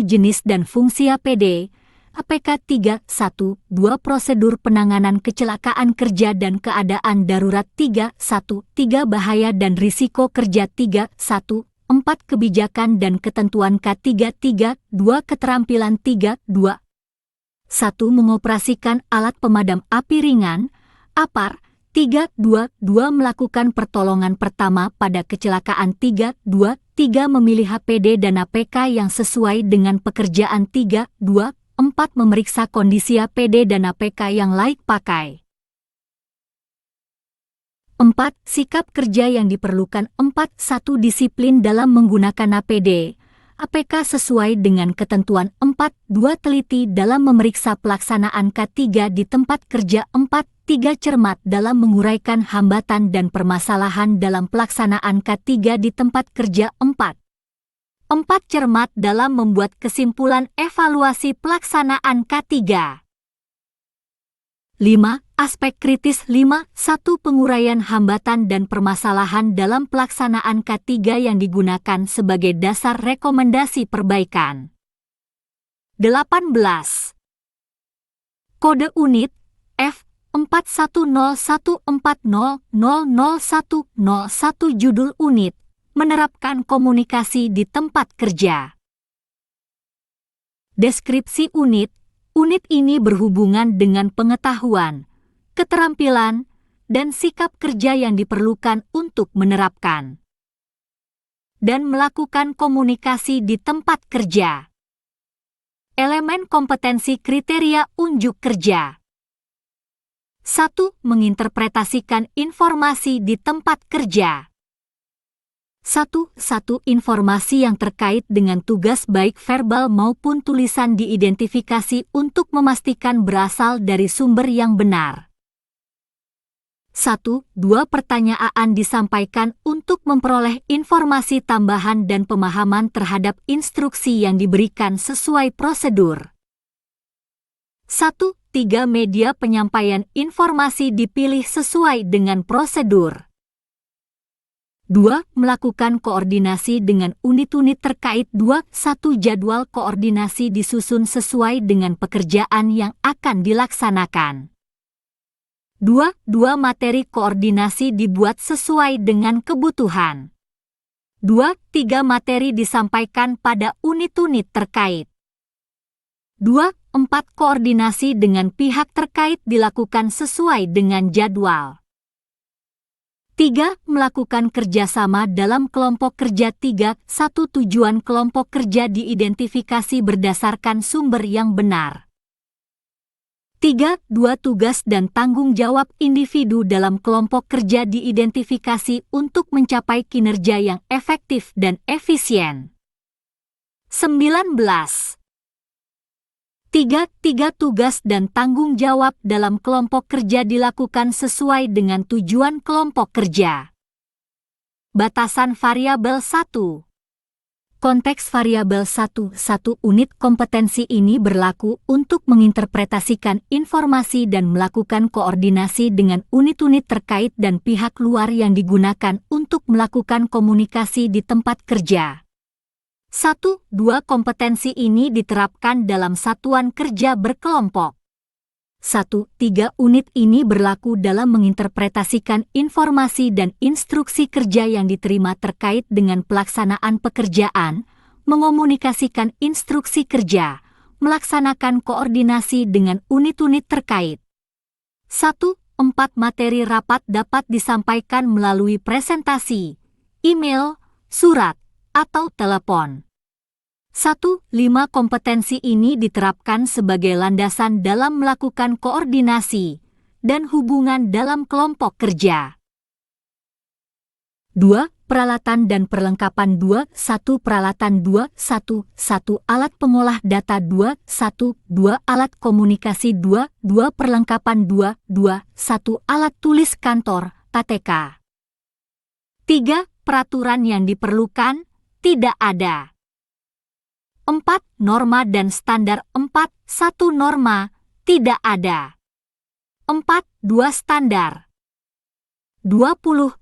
Speaker 1: jenis dan fungsi APD, APK 3. 1. 2 prosedur penanganan kecelakaan kerja dan keadaan darurat 3. 1. 3 bahaya dan risiko kerja 3. 1. 4 kebijakan dan ketentuan K3 3. 2 keterampilan 3. 2. 1 mengoperasikan alat pemadam api ringan, APAR, 322 melakukan pertolongan pertama pada kecelakaan. 323 memilih HPD dan APK yang sesuai dengan pekerjaan. 324 memeriksa kondisi HPD dan APK yang layak pakai. 4. Sikap kerja yang diperlukan. 4.1 Disiplin dalam menggunakan APD, APK sesuai dengan ketentuan. 4.2 Teliti dalam memeriksa pelaksanaan K3 di tempat kerja. 4.3 Cermat dalam menguraikan hambatan dan permasalahan dalam pelaksanaan K3 di tempat kerja. 4. Cermat dalam membuat kesimpulan evaluasi pelaksanaan K3. 5. Aspek kritis. 5.1 Penguraian hambatan dan permasalahan dalam pelaksanaan K3 yang digunakan sebagai dasar rekomendasi perbaikan. 18. Kode unit F 4101400001 Judul unit menerapkan komunikasi di tempat kerja. Deskripsi unit. Unit ini berhubungan dengan pengetahuan, keterampilan, dan sikap kerja yang diperlukan untuk menerapkan dan melakukan komunikasi di tempat kerja. Elemen kompetensi kriteria unjuk kerja. 1. Menginterpretasikan informasi di tempat kerja. 1. Informasi yang terkait dengan tugas baik verbal maupun tulisan diidentifikasi untuk memastikan berasal dari sumber yang benar. 1. 2. Pertanyaan disampaikan untuk memperoleh informasi tambahan dan pemahaman terhadap instruksi yang diberikan sesuai prosedur. 1. 3. Media penyampaian informasi dipilih sesuai dengan prosedur. 2. Melakukan koordinasi dengan unit-unit terkait. 2. 1. Jadwal koordinasi disusun sesuai dengan pekerjaan yang akan dilaksanakan. 2. Materi koordinasi dibuat sesuai dengan kebutuhan. 2. 3. Materi disampaikan pada unit-unit terkait. 2. 4. Koordinasi dengan pihak terkait dilakukan sesuai dengan jadwal. 3. Melakukan kerjasama dalam kelompok kerja. 3. 1. Tujuan kelompok kerja diidentifikasi berdasarkan sumber yang benar. 3. 2. Tugas dan tanggung jawab individu dalam kelompok kerja diidentifikasi untuk mencapai kinerja yang efektif dan efisien. 19. 3. Tugas dan tanggung jawab dalam kelompok kerja dilakukan sesuai dengan tujuan kelompok kerja. Batasan variabel 1. Konteks variabel 1. 1. Unit kompetensi ini berlaku untuk menginterpretasikan informasi dan melakukan koordinasi dengan unit-unit terkait dan pihak luar yang digunakan untuk melakukan komunikasi di tempat kerja. 1. 2. Kompetensi ini diterapkan dalam satuan kerja berkelompok. 1. 3. Unit ini berlaku dalam menginterpretasikan informasi dan instruksi kerja yang diterima terkait dengan pelaksanaan pekerjaan, mengomunikasikan instruksi kerja, melaksanakan koordinasi dengan unit-unit terkait. 1. 4. Materi rapat dapat disampaikan melalui presentasi, email, surat, atau telepon. 1. 5. Kompetensi ini diterapkan sebagai landasan dalam melakukan koordinasi dan hubungan dalam kelompok kerja. 2. Peralatan dan perlengkapan. 2. 1. Peralatan. 2. 1. Alat pengolah data. 2. 1. Alat komunikasi. 2. Perlengkapan. 2. 1. Alat tulis kantor, KTK. 3. Peraturan yang diperlukan. Tidak ada. 4. Norma dan standar. 4. 1. Norma, tidak ada. 4. 2. Standar. 20.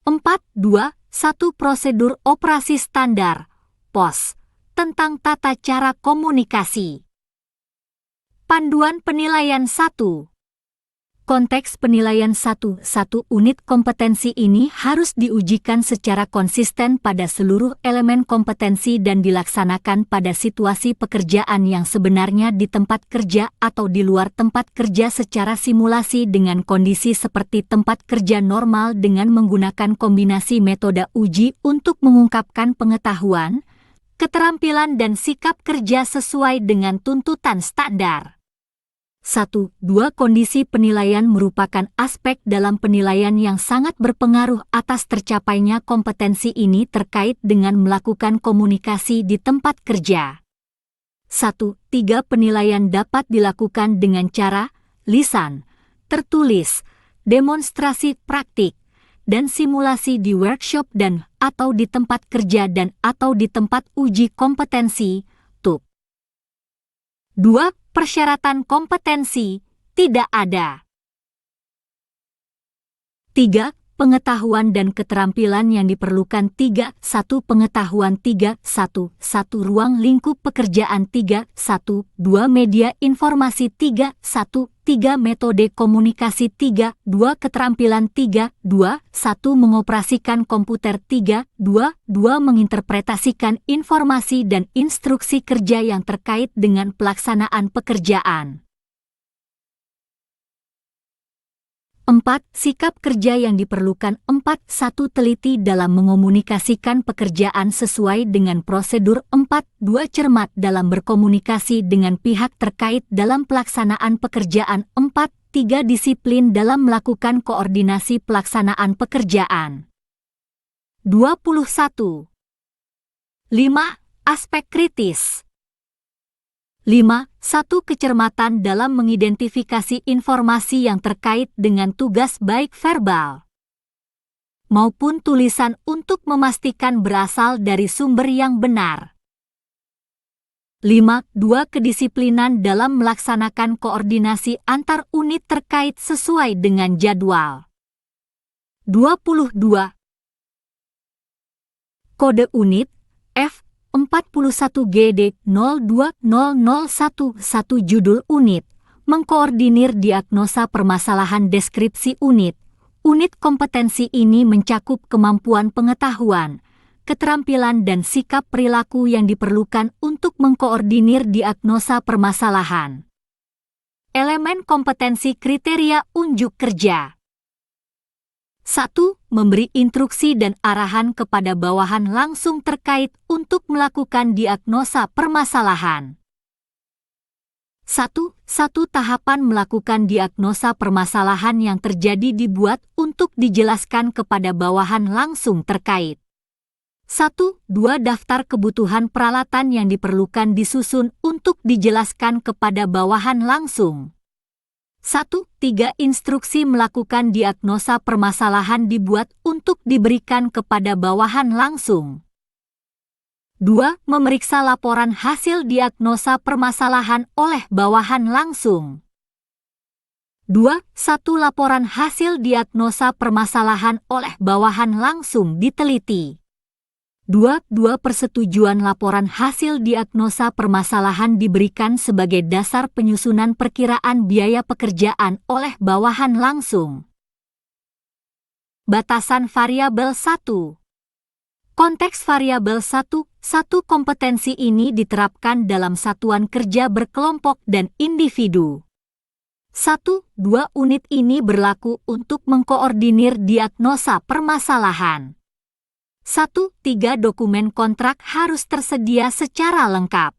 Speaker 1: 4. 2. 1. Prosedur operasi standar, POS, tentang tata cara komunikasi. Panduan penilaian 1. Konteks penilaian satu unit kompetensi ini harus diujikan secara konsisten pada seluruh elemen kompetensi dan dilaksanakan pada situasi pekerjaan yang sebenarnya di tempat kerja atau di luar tempat kerja secara simulasi dengan kondisi seperti tempat kerja normal dengan menggunakan kombinasi metode uji untuk mengungkapkan pengetahuan, keterampilan dan sikap kerja sesuai dengan tuntutan standar. 1. Dua kondisi penilaian merupakan aspek dalam penilaian yang sangat berpengaruh atas tercapainya kompetensi ini terkait dengan melakukan komunikasi di tempat kerja. 1. 3 penilaian dapat dilakukan dengan cara lisan, tertulis, demonstrasi praktik, dan simulasi di workshop dan atau di tempat kerja dan atau di tempat uji kompetensi, TUP. 2. Persyaratan kompetensi tidak ada. 3. Pengetahuan dan keterampilan yang diperlukan 3. 1. Pengetahuan 3. 1. Ruang lingkup pekerjaan 3. 1. 2. Media informasi 3. 1. 3. Metode komunikasi 3. 2. Keterampilan 3. 2. 1. Mengoperasikan komputer 3. 2. Menginterpretasikan informasi dan instruksi kerja yang terkait dengan pelaksanaan pekerjaan. 4. Sikap kerja yang diperlukan 4. 1. Teliti dalam mengomunikasikan pekerjaan sesuai dengan prosedur 4. 2. Cermat dalam berkomunikasi dengan pihak terkait dalam pelaksanaan pekerjaan 4. 3. Disiplin dalam melakukan koordinasi pelaksanaan pekerjaan. 21. 5. Aspek kritis. 5. 1. Kecermatan dalam mengidentifikasi informasi yang terkait dengan tugas baik verbal maupun tulisan untuk memastikan berasal dari sumber yang benar. 5. 2. Kedisiplinan dalam melaksanakan koordinasi antar unit terkait sesuai dengan jadwal. 22. Kode unit F 41 GD 020011 judul unit, mengkoordinir diagnosa permasalahan deskripsi unit. Unit kompetensi ini mencakup kemampuan pengetahuan, keterampilan dan sikap perilaku yang diperlukan untuk mengkoordinir diagnosa permasalahan. Elemen kompetensi kriteria unjuk kerja. 1. Memberi instruksi dan arahan kepada bawahan langsung terkait untuk melakukan diagnosa permasalahan. 1. Tahapan melakukan diagnosa permasalahan yang terjadi dibuat untuk dijelaskan kepada bawahan langsung terkait. 1. 2. Daftar kebutuhan peralatan yang diperlukan disusun untuk dijelaskan kepada bawahan langsung. 1. 3. Instruksi melakukan diagnosa permasalahan dibuat untuk diberikan kepada bawahan langsung. 2. Memeriksa laporan hasil diagnosa permasalahan oleh bawahan langsung. 2. 1. Laporan hasil diagnosa permasalahan oleh bawahan langsung diteliti. 2. Persetujuan laporan hasil diagnosa permasalahan diberikan sebagai dasar penyusunan perkiraan biaya pekerjaan oleh bawahan langsung. Batasan variabel 1. Konteks variabel 1. Kompetensi ini diterapkan dalam satuan kerja berkelompok dan individu. 1. 2 unit ini berlaku untuk mengkoordinir diagnosa permasalahan. 1. 3 dokumen kontrak harus tersedia secara lengkap.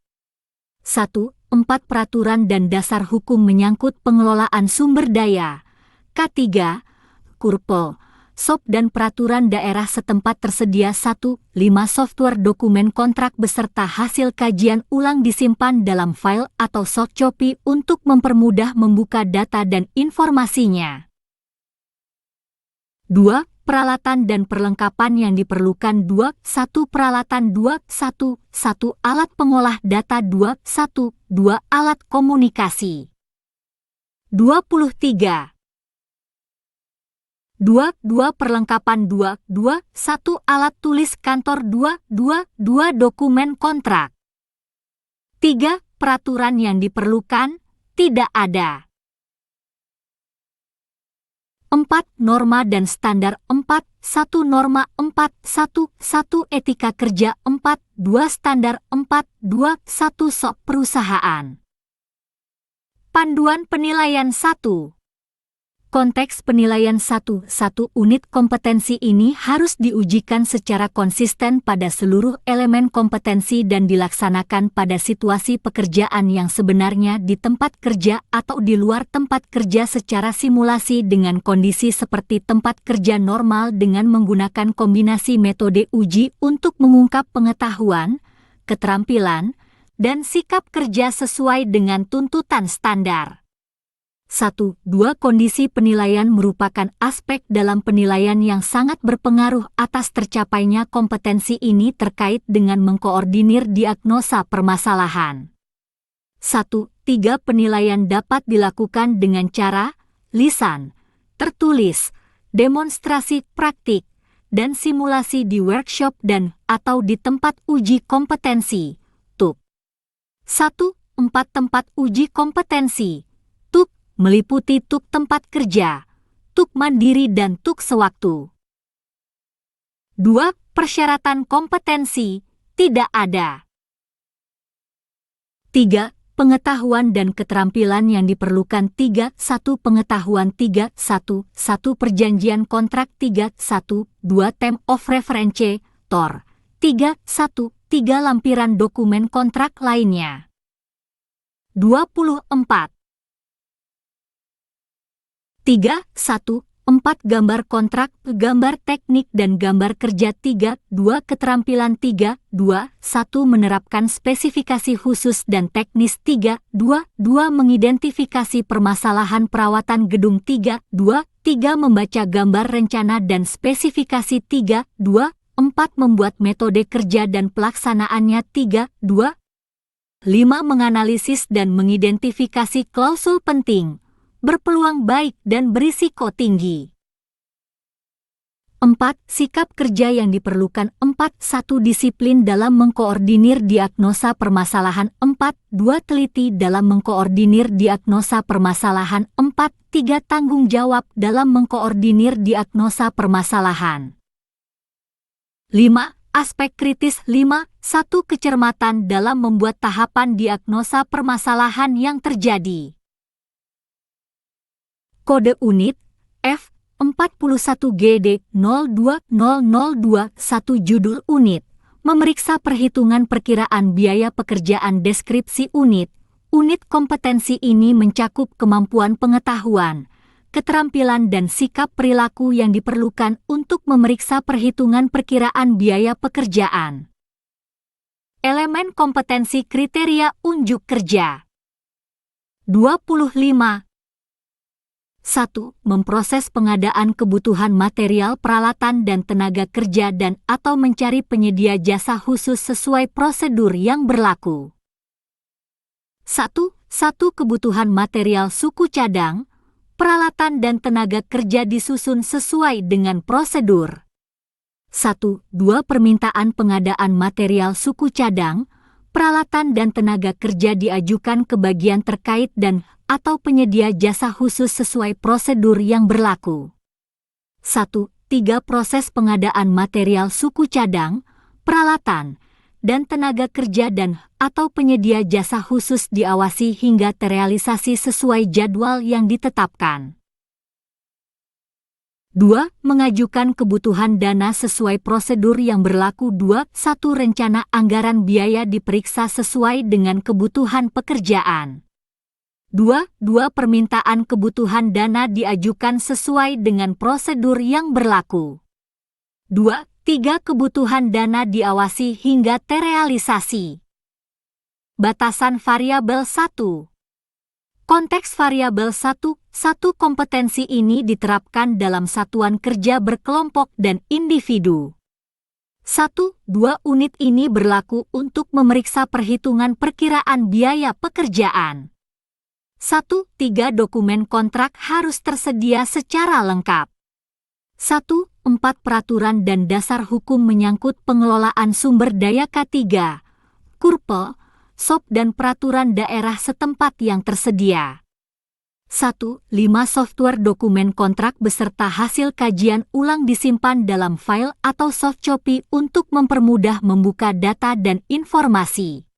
Speaker 1: 1. 4 peraturan dan dasar hukum menyangkut pengelolaan sumber daya. K3, Kurpol, SOP dan peraturan daerah setempat tersedia. 1. 5 software dokumen kontrak beserta hasil kajian ulang disimpan dalam file atau softcopy untuk mempermudah membuka data dan informasinya. 2. Peralatan dan perlengkapan yang diperlukan. 2. 1 peralatan. 2. 1 alat pengolah data. 2. 2 alat komunikasi. 23. 2 perlengkapan. 2. 1 alat tulis kantor. 2 dokumen kontrak. 3 peraturan yang diperlukan tidak ada. 4. Norma dan standar 4. 1. Norma 4. 1. 1. Etika kerja 4. 2. Standar 4. 2. 1. SOP perusahaan. Panduan penilaian 1. Konteks penilaian 1. 1. Unit kompetensi ini harus diujikan secara konsisten pada seluruh elemen kompetensi dan dilaksanakan pada situasi pekerjaan yang sebenarnya di tempat kerja atau di luar tempat kerja secara simulasi dengan kondisi seperti tempat kerja normal dengan menggunakan kombinasi metode uji untuk mengungkap pengetahuan, keterampilan, dan sikap kerja sesuai dengan tuntutan standar. 1. 2. Kondisi penilaian merupakan aspek dalam penilaian yang sangat berpengaruh atas tercapainya kompetensi ini terkait dengan mengkoordinir diagnosa permasalahan. 1. 3. Penilaian dapat dilakukan dengan cara lisan, tertulis, demonstrasi praktik, dan simulasi di workshop dan atau di tempat uji kompetensi, TUK. 1. 4. Tempat uji kompetensi, TUK, meliputi TUK tempat kerja, TUK mandiri dan TUK sewaktu. 2. Persyaratan kompetensi, tidak ada. 3. Pengetahuan dan keterampilan yang diperlukan 3. 1. Pengetahuan 3. 1. 1. Perjanjian kontrak 3. 1. 2. Term of reference, TOR. 3. 1. 3. Lampiran dokumen kontrak lainnya. 24. 3. 1. 4. Gambar kontrak, gambar teknik dan gambar kerja 3. 2. Keterampilan 3. 2. 1. Menerapkan spesifikasi khusus dan teknis 3. 2. 2. Mengidentifikasi permasalahan perawatan gedung 3. 2. 3. Membaca gambar rencana dan spesifikasi 3. 2. 4. Membuat metode kerja dan pelaksanaannya 3. 2. 5. Menganalisis dan mengidentifikasi klausul penting, berpeluang baik dan berisiko tinggi. 4. Sikap kerja yang diperlukan 4. 1. Disiplin dalam mengkoordinir diagnosa permasalahan 4. 2. Teliti dalam mengkoordinir diagnosa permasalahan 4. 3. Tanggung jawab dalam mengkoordinir diagnosa permasalahan. 5. Aspek kritis 5. 1. Kecermatan dalam membuat tahapan diagnosa permasalahan yang terjadi. Kode unit F41GD02002 1. Judul unit, memeriksa perhitungan perkiraan biaya pekerjaan. Deskripsi unit. Unit kompetensi ini mencakup kemampuan pengetahuan, keterampilan dan sikap perilaku yang diperlukan untuk memeriksa perhitungan perkiraan biaya pekerjaan. Elemen kompetensi kriteria unjuk kerja. 25. 1. Memproses pengadaan kebutuhan material peralatan dan tenaga kerja dan atau mencari penyedia jasa khusus sesuai prosedur yang berlaku. 1. Kebutuhan material suku cadang, peralatan dan tenaga kerja disusun sesuai dengan prosedur. 1. 2. Permintaan pengadaan material suku cadang, peralatan dan tenaga kerja diajukan ke bagian terkait dan atau penyedia jasa khusus sesuai prosedur yang berlaku. 1. 3. Proses pengadaan material suku cadang, peralatan, dan tenaga kerja dan atau penyedia jasa khusus diawasi hingga terrealisasi sesuai jadwal yang ditetapkan. 2. Mengajukan kebutuhan dana sesuai prosedur yang berlaku. 2. 1. Rencana anggaran biaya diperiksa sesuai dengan kebutuhan pekerjaan. 2. Permintaan kebutuhan dana diajukan sesuai dengan prosedur yang berlaku. 2. 3. Kebutuhan dana diawasi hingga terrealisasi. Batasan variabel 1. Konteks variabel 1. 1. Kompetensi ini diterapkan dalam satuan kerja berkelompok dan individu. 1. 2. Unit ini berlaku untuk memeriksa perhitungan perkiraan biaya pekerjaan. 1. 3. Dokumen kontrak harus tersedia secara lengkap. 1. 4. Peraturan dan dasar hukum menyangkut pengelolaan sumber daya K3, KURPE, SOP dan peraturan daerah setempat yang tersedia. 1. 5 software dokumen kontrak beserta hasil kajian ulang disimpan dalam file atau soft copy untuk mempermudah membuka data dan informasi.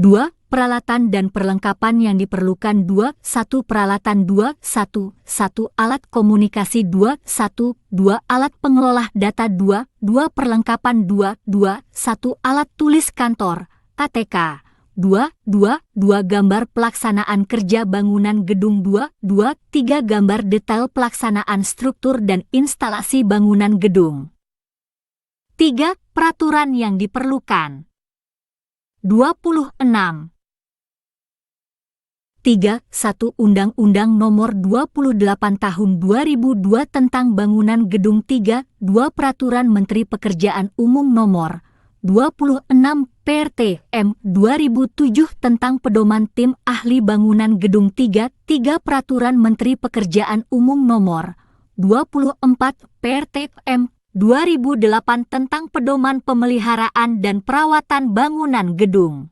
Speaker 1: 2. Peralatan dan perlengkapan yang diperlukan 2. 1. Peralatan 2. 1. 1. Alat komunikasi 2. 1. 2. Alat pengelola data 2. 2. Perlengkapan 2. 2. 1. Alat tulis kantor, KTK 2. 2. 2. Gambar pelaksanaan kerja bangunan gedung 2. 2. 3. Gambar detail pelaksanaan struktur dan instalasi bangunan gedung. 3. Peraturan yang diperlukan 26. 3. 1. Undang-Undang Nomor 28 Tahun 2002 tentang Bangunan Gedung 3. 2. Peraturan Menteri Pekerjaan Umum Nomor 26 PRTM 2007 tentang Pedoman Tim Ahli Bangunan Gedung 3. 3. Peraturan Menteri Pekerjaan Umum Nomor 24 PRTM 2008 tentang Pedoman Pemeliharaan dan Perawatan Bangunan Gedung.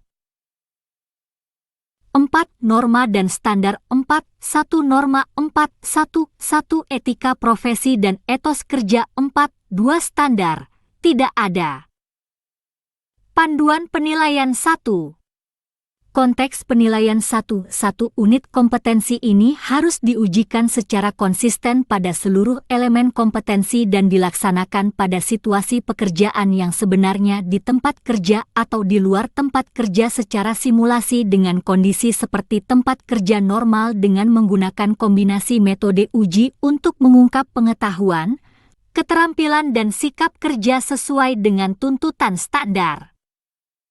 Speaker 1: 4. Norma dan standar 4. 1. Norma 4. 1. 1. Etika profesi dan etos kerja 4. 2. Standar tidak ada. Panduan penilaian 1. Konteks penilaian 1. 1. Unit kompetensi ini harus diujikan secara konsisten pada seluruh elemen kompetensi dan dilaksanakan pada situasi pekerjaan yang sebenarnya di tempat kerja atau di luar tempat kerja secara simulasi dengan kondisi seperti tempat kerja normal dengan menggunakan kombinasi metode uji untuk mengungkap pengetahuan, keterampilan dan sikap kerja sesuai dengan tuntutan standar.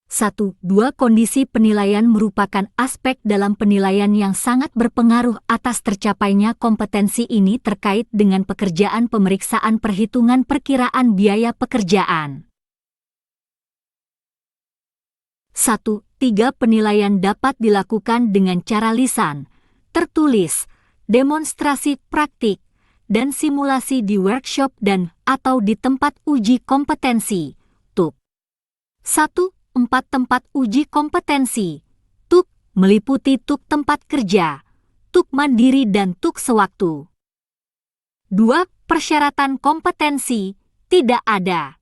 Speaker 1: 1. 2. Kondisi penilaian merupakan aspek dalam penilaian yang sangat berpengaruh atas tercapainya kompetensi ini terkait dengan pekerjaan pemeriksaan perhitungan perkiraan biaya pekerjaan. 1. 3. Penilaian dapat dilakukan dengan cara lisan, tertulis, demonstrasi praktik, dan simulasi di workshop dan atau di tempat uji kompetensi. TUK. 1. 4. Tempat uji kompetensi. TUK meliputi TUK tempat kerja, TUK mandiri dan TUK sewaktu. 2. Persyaratan kompetensi tidak ada.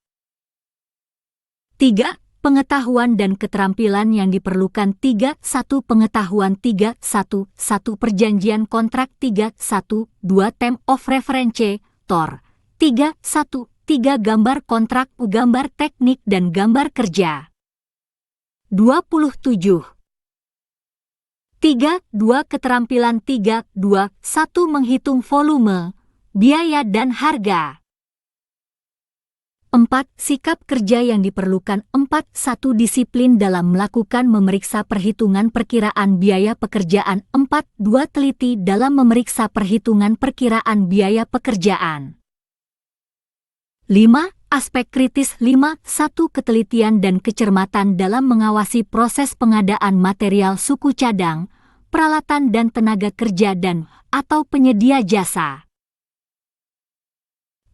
Speaker 1: 3. Pengetahuan dan keterampilan yang diperlukan 3. 1. Pengetahuan 3. 1. 1. Perjanjian kontrak 3. 1. 2. Term of reference, TOR 3. 1. 3. Gambar kontrak, gambar teknik dan gambar kerja. 27. 3. 2. Keterampilan 3. 2. 1. Menghitung volume, biaya dan harga. 4. Sikap kerja yang diperlukan 4. 1. Disiplin dalam melakukan memeriksa perhitungan perkiraan biaya pekerjaan 4. 2. Teliti dalam memeriksa perhitungan perkiraan biaya pekerjaan. 5. Aspek kritis 5. 1. Ketelitian dan kecermatan dalam mengawasi proses pengadaan material suku cadang, peralatan dan tenaga kerja dan atau penyedia jasa.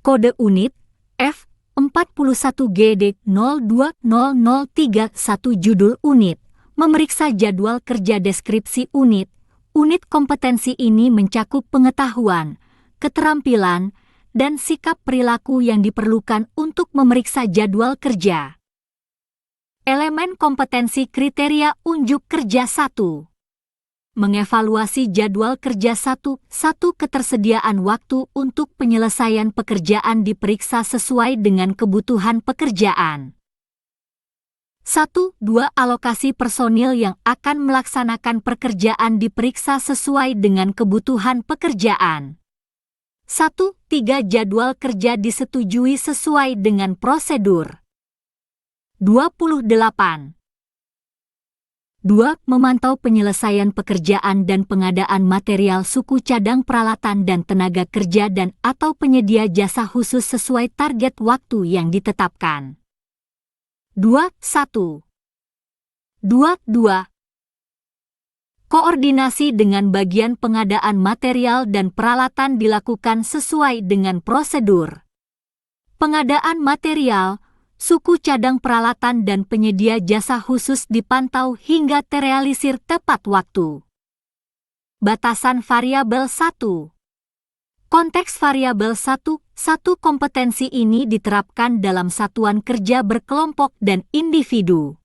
Speaker 1: Kode unit F41GD02003 1. Judul unit, memeriksa jadwal kerja deskripsi unit. Unit kompetensi ini mencakup pengetahuan, keterampilan, dan sikap perilaku yang diperlukan untuk memeriksa jadwal kerja. Elemen kompetensi kriteria unjuk kerja 1. Mengevaluasi jadwal kerja 1. 1. Ketersediaan waktu untuk penyelesaian pekerjaan diperiksa sesuai dengan kebutuhan pekerjaan. 1. 2. Alokasi personil yang akan melaksanakan pekerjaan diperiksa sesuai dengan kebutuhan pekerjaan. 1. 3. Jadwal kerja disetujui sesuai dengan prosedur. 28. 2. Memantau penyelesaian pekerjaan dan pengadaan material suku cadang peralatan dan tenaga kerja dan atau penyedia jasa khusus sesuai target waktu yang ditetapkan. 21. 22. Koordinasi dengan bagian pengadaan material dan peralatan dilakukan sesuai dengan prosedur. Pengadaan material, suku cadang peralatan dan penyedia jasa khusus dipantau hingga terrealisir tepat waktu. Batasan variabel 1. Konteks variabel 1. Satu kompetensi ini diterapkan dalam satuan kerja berkelompok dan individu.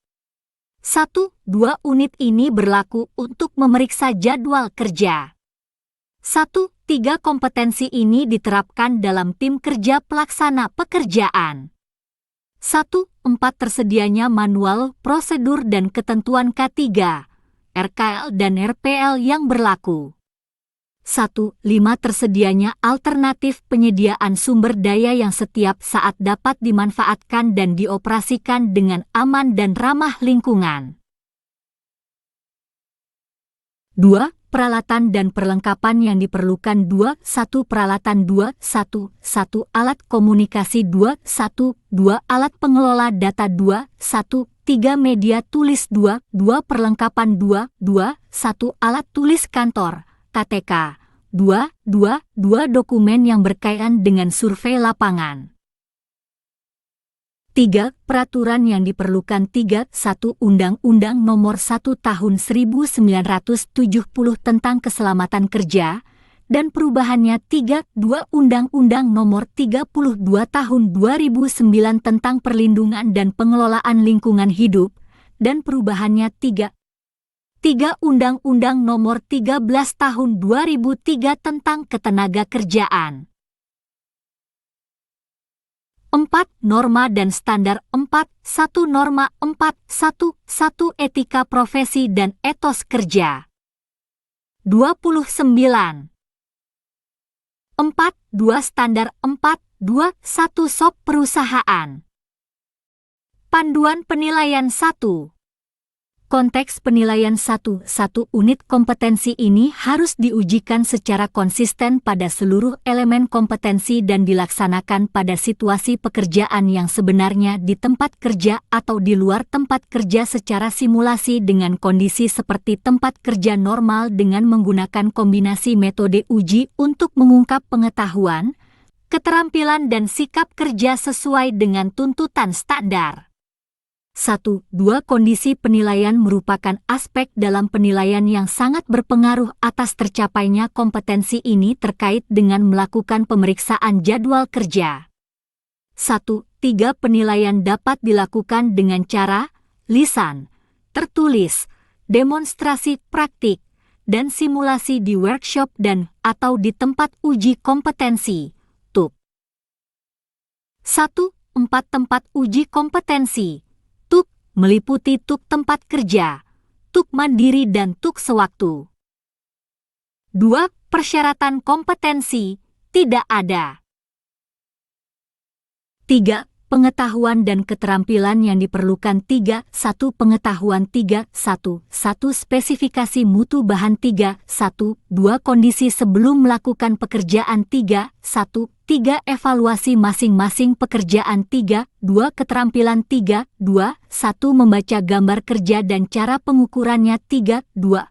Speaker 1: 1. 2 unit ini berlaku untuk memeriksa jadwal kerja. 1. 3 kompetensi ini diterapkan dalam tim kerja pelaksana pekerjaan. 1. 4 tersedianya manual, prosedur dan ketentuan K3, RKL dan RPL yang berlaku. 1. 5 tersedianya alternatif penyediaan sumber daya yang setiap saat dapat dimanfaatkan dan dioperasikan dengan aman dan ramah lingkungan. 2. Peralatan dan perlengkapan yang diperlukan 2. 1. Peralatan 2. 1. 1. Alat komunikasi 2. 1. 2. Alat pengelola data 2. 1. 3. Media tulis 2. 2. Perlengkapan 2. 2. 1. Alat tulis kantor KTK. 2. 2. 2 dokumen yang berkaitan dengan survei lapangan. 3. Peraturan yang diperlukan 3. 1. Undang-Undang Nomor 1 Tahun 1970 tentang Keselamatan Kerja dan perubahannya 3. 2. Undang-Undang Nomor 32 Tahun 2009 tentang Perlindungan dan Pengelolaan Lingkungan Hidup dan perubahannya 3. 3. Undang-Undang Nomor 13 Tahun 2003 tentang Ketenagakerjaan. 4. Norma dan standar 4. 1. Norma 4. 1. 1. Etika profesi dan etos kerja. 29. 4. 2. Standar 4. 2. 1. SOP perusahaan. Panduan penilaian 1. Konteks penilaian 1. 1 unit kompetensi ini harus diujikan secara konsisten pada seluruh elemen kompetensi dan dilaksanakan pada situasi pekerjaan yang sebenarnya di tempat kerja atau di luar tempat kerja secara simulasi dengan kondisi seperti tempat kerja normal dengan menggunakan kombinasi metode uji untuk mengungkap pengetahuan, keterampilan dan sikap kerja sesuai dengan tuntutan standar. 1. 2 kondisi penilaian merupakan aspek dalam penilaian yang sangat berpengaruh atas tercapainya kompetensi ini terkait dengan melakukan pemeriksaan jadwal kerja. 1. 3 penilaian dapat dilakukan dengan cara lisan, tertulis, demonstrasi praktik, dan simulasi di workshop dan atau di tempat uji kompetensi, TUK. 1. 4 tempat uji kompetensi meliputi TUK tempat kerja, TUK mandiri dan TUK sewaktu. 2. Persyaratan kompetensi tidak ada. 3. Pengetahuan dan keterampilan yang diperlukan 3. 1. Pengetahuan 3. 1. 1. Spesifikasi mutu bahan 3. 1. 2. Kondisi sebelum melakukan pekerjaan 3. 1. 3. Evaluasi masing-masing pekerjaan 3. 2. Keterampilan 3. 2. 1. Membaca gambar kerja dan cara pengukurannya 3. 2.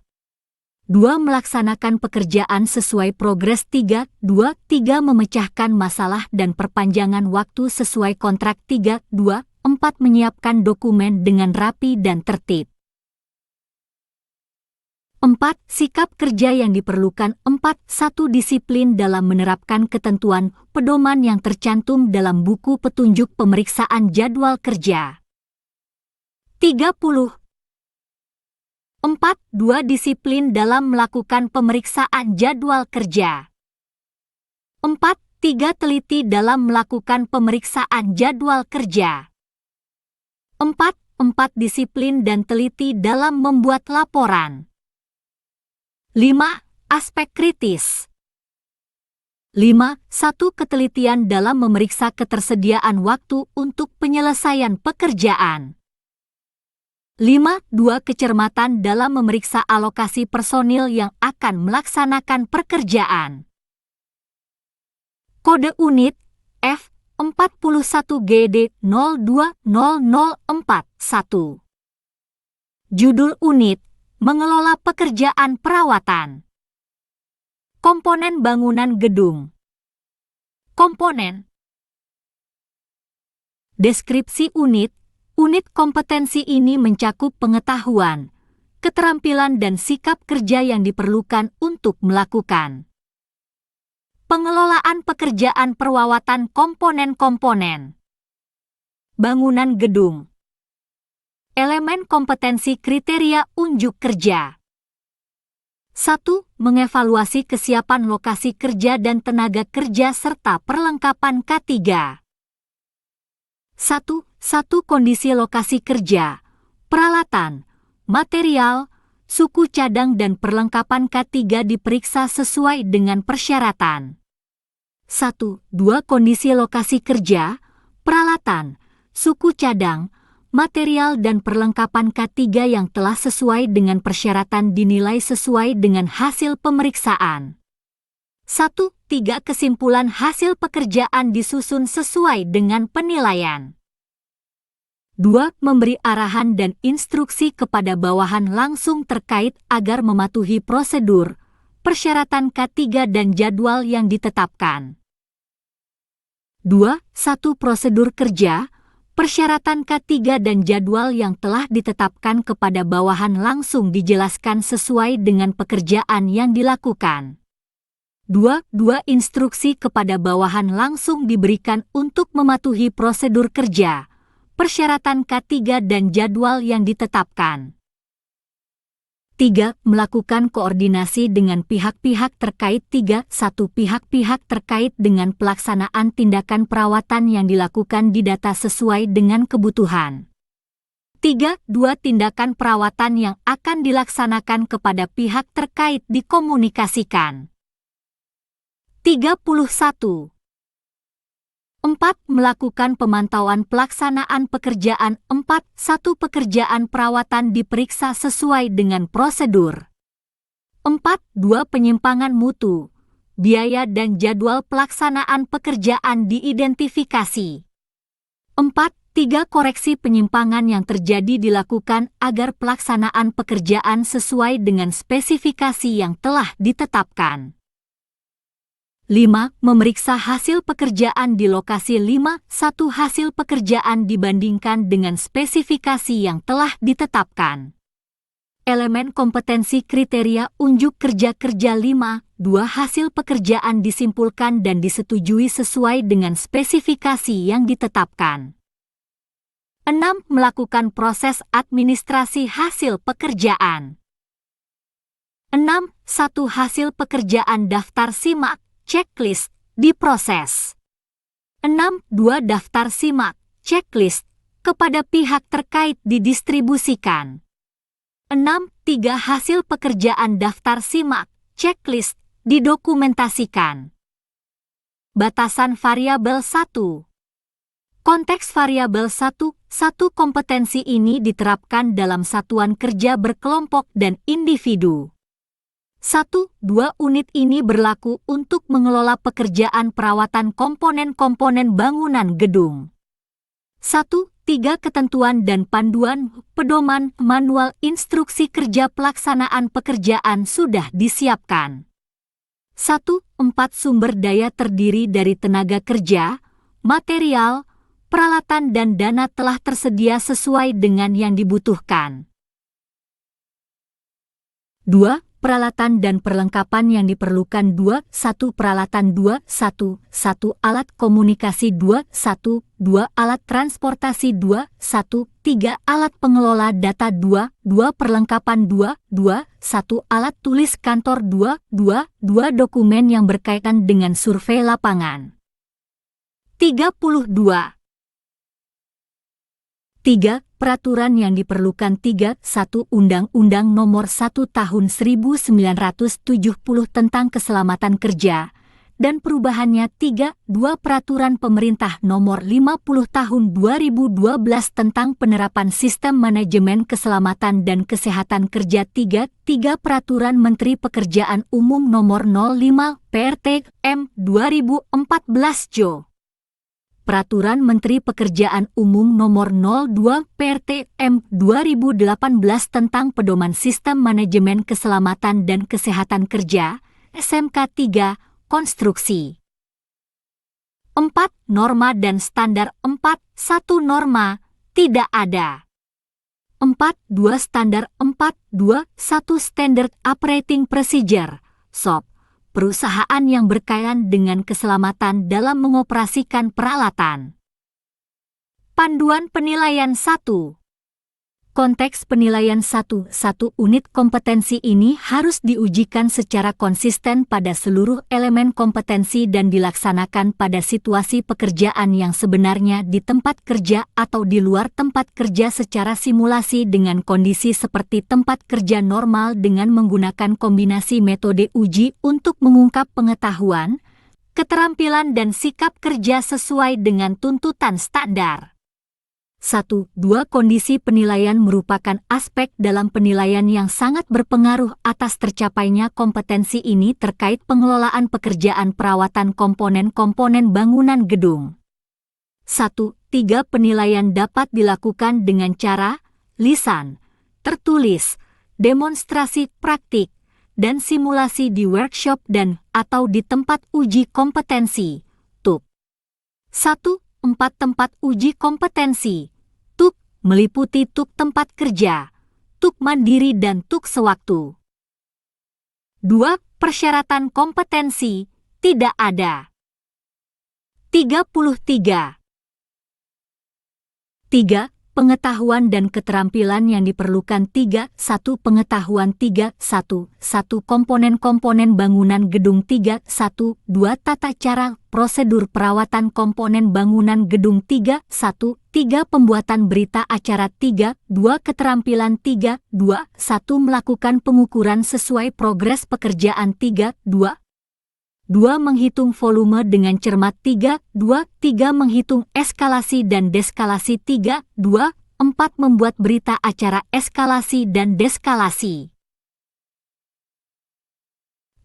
Speaker 1: 2. Melaksanakan pekerjaan sesuai progres 3. 2. 3. Memecahkan masalah dan perpanjangan waktu sesuai kontrak 3. 2. 4. Menyiapkan dokumen dengan rapi dan tertib. 4. Sikap kerja yang diperlukan 4. 1. Disiplin dalam menerapkan ketentuan pedoman yang tercantum dalam buku petunjuk pemeriksaan jadwal kerja. 30. 4. 2. Disiplin dalam melakukan pemeriksaan jadwal kerja. 4. 3. Teliti dalam melakukan pemeriksaan jadwal kerja. 4. 4. Disiplin dan teliti dalam membuat laporan. 5. Aspek kritis. 5. 1. Ketelitian dalam memeriksa ketersediaan waktu untuk penyelesaian pekerjaan. 5. 2. Kecermatan dalam memeriksa alokasi personil yang akan melaksanakan pekerjaan. Kode unit F41GD020041. Judul unit Mengelola pekerjaan perawatan. Komponen bangunan gedung. Komponen Deskripsi unit. Unit kompetensi ini mencakup pengetahuan, keterampilan dan sikap kerja yang diperlukan untuk melakukan pengelolaan pekerjaan perawatan komponen-komponen bangunan gedung. Elemen kompetensi kriteria unjuk kerja. 1. Mengevaluasi kesiapan lokasi kerja dan tenaga kerja serta perlengkapan K3. 1. Kondisi lokasi kerja, peralatan, material, suku cadang dan perlengkapan K3 diperiksa sesuai dengan persyaratan. 1. 2. Kondisi lokasi kerja, peralatan, suku cadang, material dan perlengkapan K3 yang telah sesuai dengan persyaratan dinilai sesuai dengan hasil pemeriksaan. 1. 3. Kesimpulan hasil pekerjaan disusun sesuai dengan penilaian. 2. Memberi arahan dan instruksi kepada bawahan langsung terkait agar mematuhi prosedur, persyaratan K3 dan jadwal yang ditetapkan. 2. 1. Prosedur kerja, persyaratan K3 dan jadwal yang telah ditetapkan kepada bawahan langsung dijelaskan sesuai dengan pekerjaan yang dilakukan. 2. Instruksi kepada bawahan langsung diberikan untuk mematuhi prosedur kerja, persyaratan K3 dan jadwal yang ditetapkan. 3. Melakukan koordinasi dengan pihak-pihak terkait. 3. 1. Pihak-pihak terkait dengan pelaksanaan tindakan perawatan yang dilakukan di data sesuai dengan kebutuhan. 3. 2. Tindakan perawatan yang akan dilaksanakan kepada pihak terkait dikomunikasikan. 31. 4. Melakukan pemantauan pelaksanaan pekerjaan. 4. 1. Pekerjaan perawatan diperiksa sesuai dengan prosedur. 4. 2. Penyimpangan mutu, biaya dan jadwal pelaksanaan pekerjaan diidentifikasi. 4. 3. Koreksi penyimpangan yang terjadi dilakukan agar pelaksanaan pekerjaan sesuai dengan spesifikasi yang telah ditetapkan. 5. Memeriksa hasil pekerjaan di lokasi. 5. 1. Hasil pekerjaan dibandingkan dengan spesifikasi yang telah ditetapkan. Elemen kompetensi kriteria unjuk kerja. 5. 2. Hasil pekerjaan disimpulkan dan disetujui sesuai dengan spesifikasi yang ditetapkan. 6. Melakukan proses administrasi hasil pekerjaan. 6. 1. Hasil pekerjaan daftar simak, checklist, diproses. 6. 2. Daftar simak, checklist, kepada pihak terkait didistribusikan. 6. 3. Hasil pekerjaan daftar simak, checklist, didokumentasikan. Batasan variabel 1. Konteks variabel 1. 1. Kompetensi ini diterapkan dalam satuan kerja berkelompok dan individu. 1. 2. Unit ini berlaku untuk mengelola pekerjaan perawatan komponen-komponen bangunan gedung. 1. 3. Ketentuan dan panduan, pedoman, manual instruksi kerja pelaksanaan pekerjaan sudah disiapkan. 1. 4. Sumber daya terdiri dari tenaga kerja, material, peralatan dan dana telah tersedia sesuai dengan yang dibutuhkan. 2. Peralatan dan perlengkapan yang diperlukan. 2. 1. Peralatan. 2. 1. 1. Alat komunikasi. 2. 1. 2. Alat transportasi. 2. 1. 3. Alat pengelola data. 2. 2. Perlengkapan. 2. 2. 1. Alat tulis kantor. 2. 2. 2. Dokumen yang berkaitan dengan survei lapangan. 32. 3. Peraturan yang diperlukan. 3. 1. Undang-Undang Nomor 1 Tahun 1970 tentang Keselamatan Kerja dan perubahannya. 3. 2. Peraturan Pemerintah Nomor 50 Tahun 2012 tentang penerapan sistem manajemen keselamatan dan kesehatan kerja. 3. 3. Peraturan Menteri Pekerjaan Umum Nomor 05 PRT M 2014 Jo. Peraturan Menteri Pekerjaan Umum Nomor 02 PRT M 2018 tentang pedoman sistem manajemen keselamatan dan kesehatan kerja, SMK 3, konstruksi. 4. Norma dan standar 4.1 norma, tidak ada. 4.2 standar 4.2.1 Standard Operating Procedure, SOP, perusahaan yang berkaitan dengan keselamatan dalam mengoperasikan peralatan. Panduan penilaian 1. Konteks penilaian 1. Unit kompetensi ini harus diujikan secara konsisten pada seluruh elemen kompetensi dan dilaksanakan pada situasi pekerjaan yang sebenarnya di tempat kerja atau di luar tempat kerja secara simulasi dengan kondisi seperti tempat kerja normal dengan menggunakan kombinasi metode uji untuk mengungkap pengetahuan, keterampilan dan sikap kerja sesuai dengan tuntutan standar. 1. 2. Kondisi penilaian merupakan aspek dalam penilaian yang sangat berpengaruh atas tercapainya kompetensi ini terkait pengelolaan pekerjaan perawatan komponen-komponen bangunan gedung. 1. 3. Penilaian dapat dilakukan dengan cara lisan, tertulis, demonstrasi praktik, dan simulasi di workshop dan atau di tempat uji kompetensi, TUK. 1. 4. Tempat uji kompetensi, TUK, meliputi TUK tempat kerja, TUK mandiri dan TUK sewaktu. 2. Persyaratan kompetensi, tidak ada. 33. 3. Pengetahuan dan keterampilan yang diperlukan 3. 1. Pengetahuan 3. 1. Komponen-komponen bangunan gedung 3. 1. 2. Tata cara prosedur perawatan komponen bangunan gedung 3. 1. 3. Pembuatan berita acara 3. 2. Keterampilan 3. 2. 1. Melakukan pengukuran sesuai progres pekerjaan 3. 2. 2. Menghitung volume dengan cermat 3. 2. 3. Menghitung eskalasi dan deskalasi 3. 2. 4. Membuat berita acara eskalasi dan deskalasi.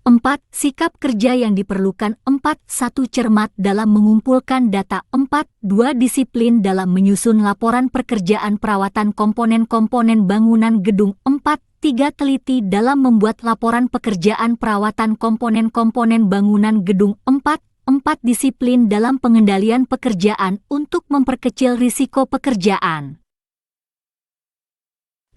Speaker 1: 4. Sikap kerja yang diperlukan 4. 1. Cermat dalam mengumpulkan data 4. 2. Disiplin dalam menyusun laporan pekerjaan perawatan komponen-komponen bangunan gedung 4. 3. Teliti dalam membuat laporan pekerjaan perawatan komponen-komponen bangunan gedung 4. 4. Disiplin dalam pengendalian pekerjaan untuk memperkecil risiko pekerjaan.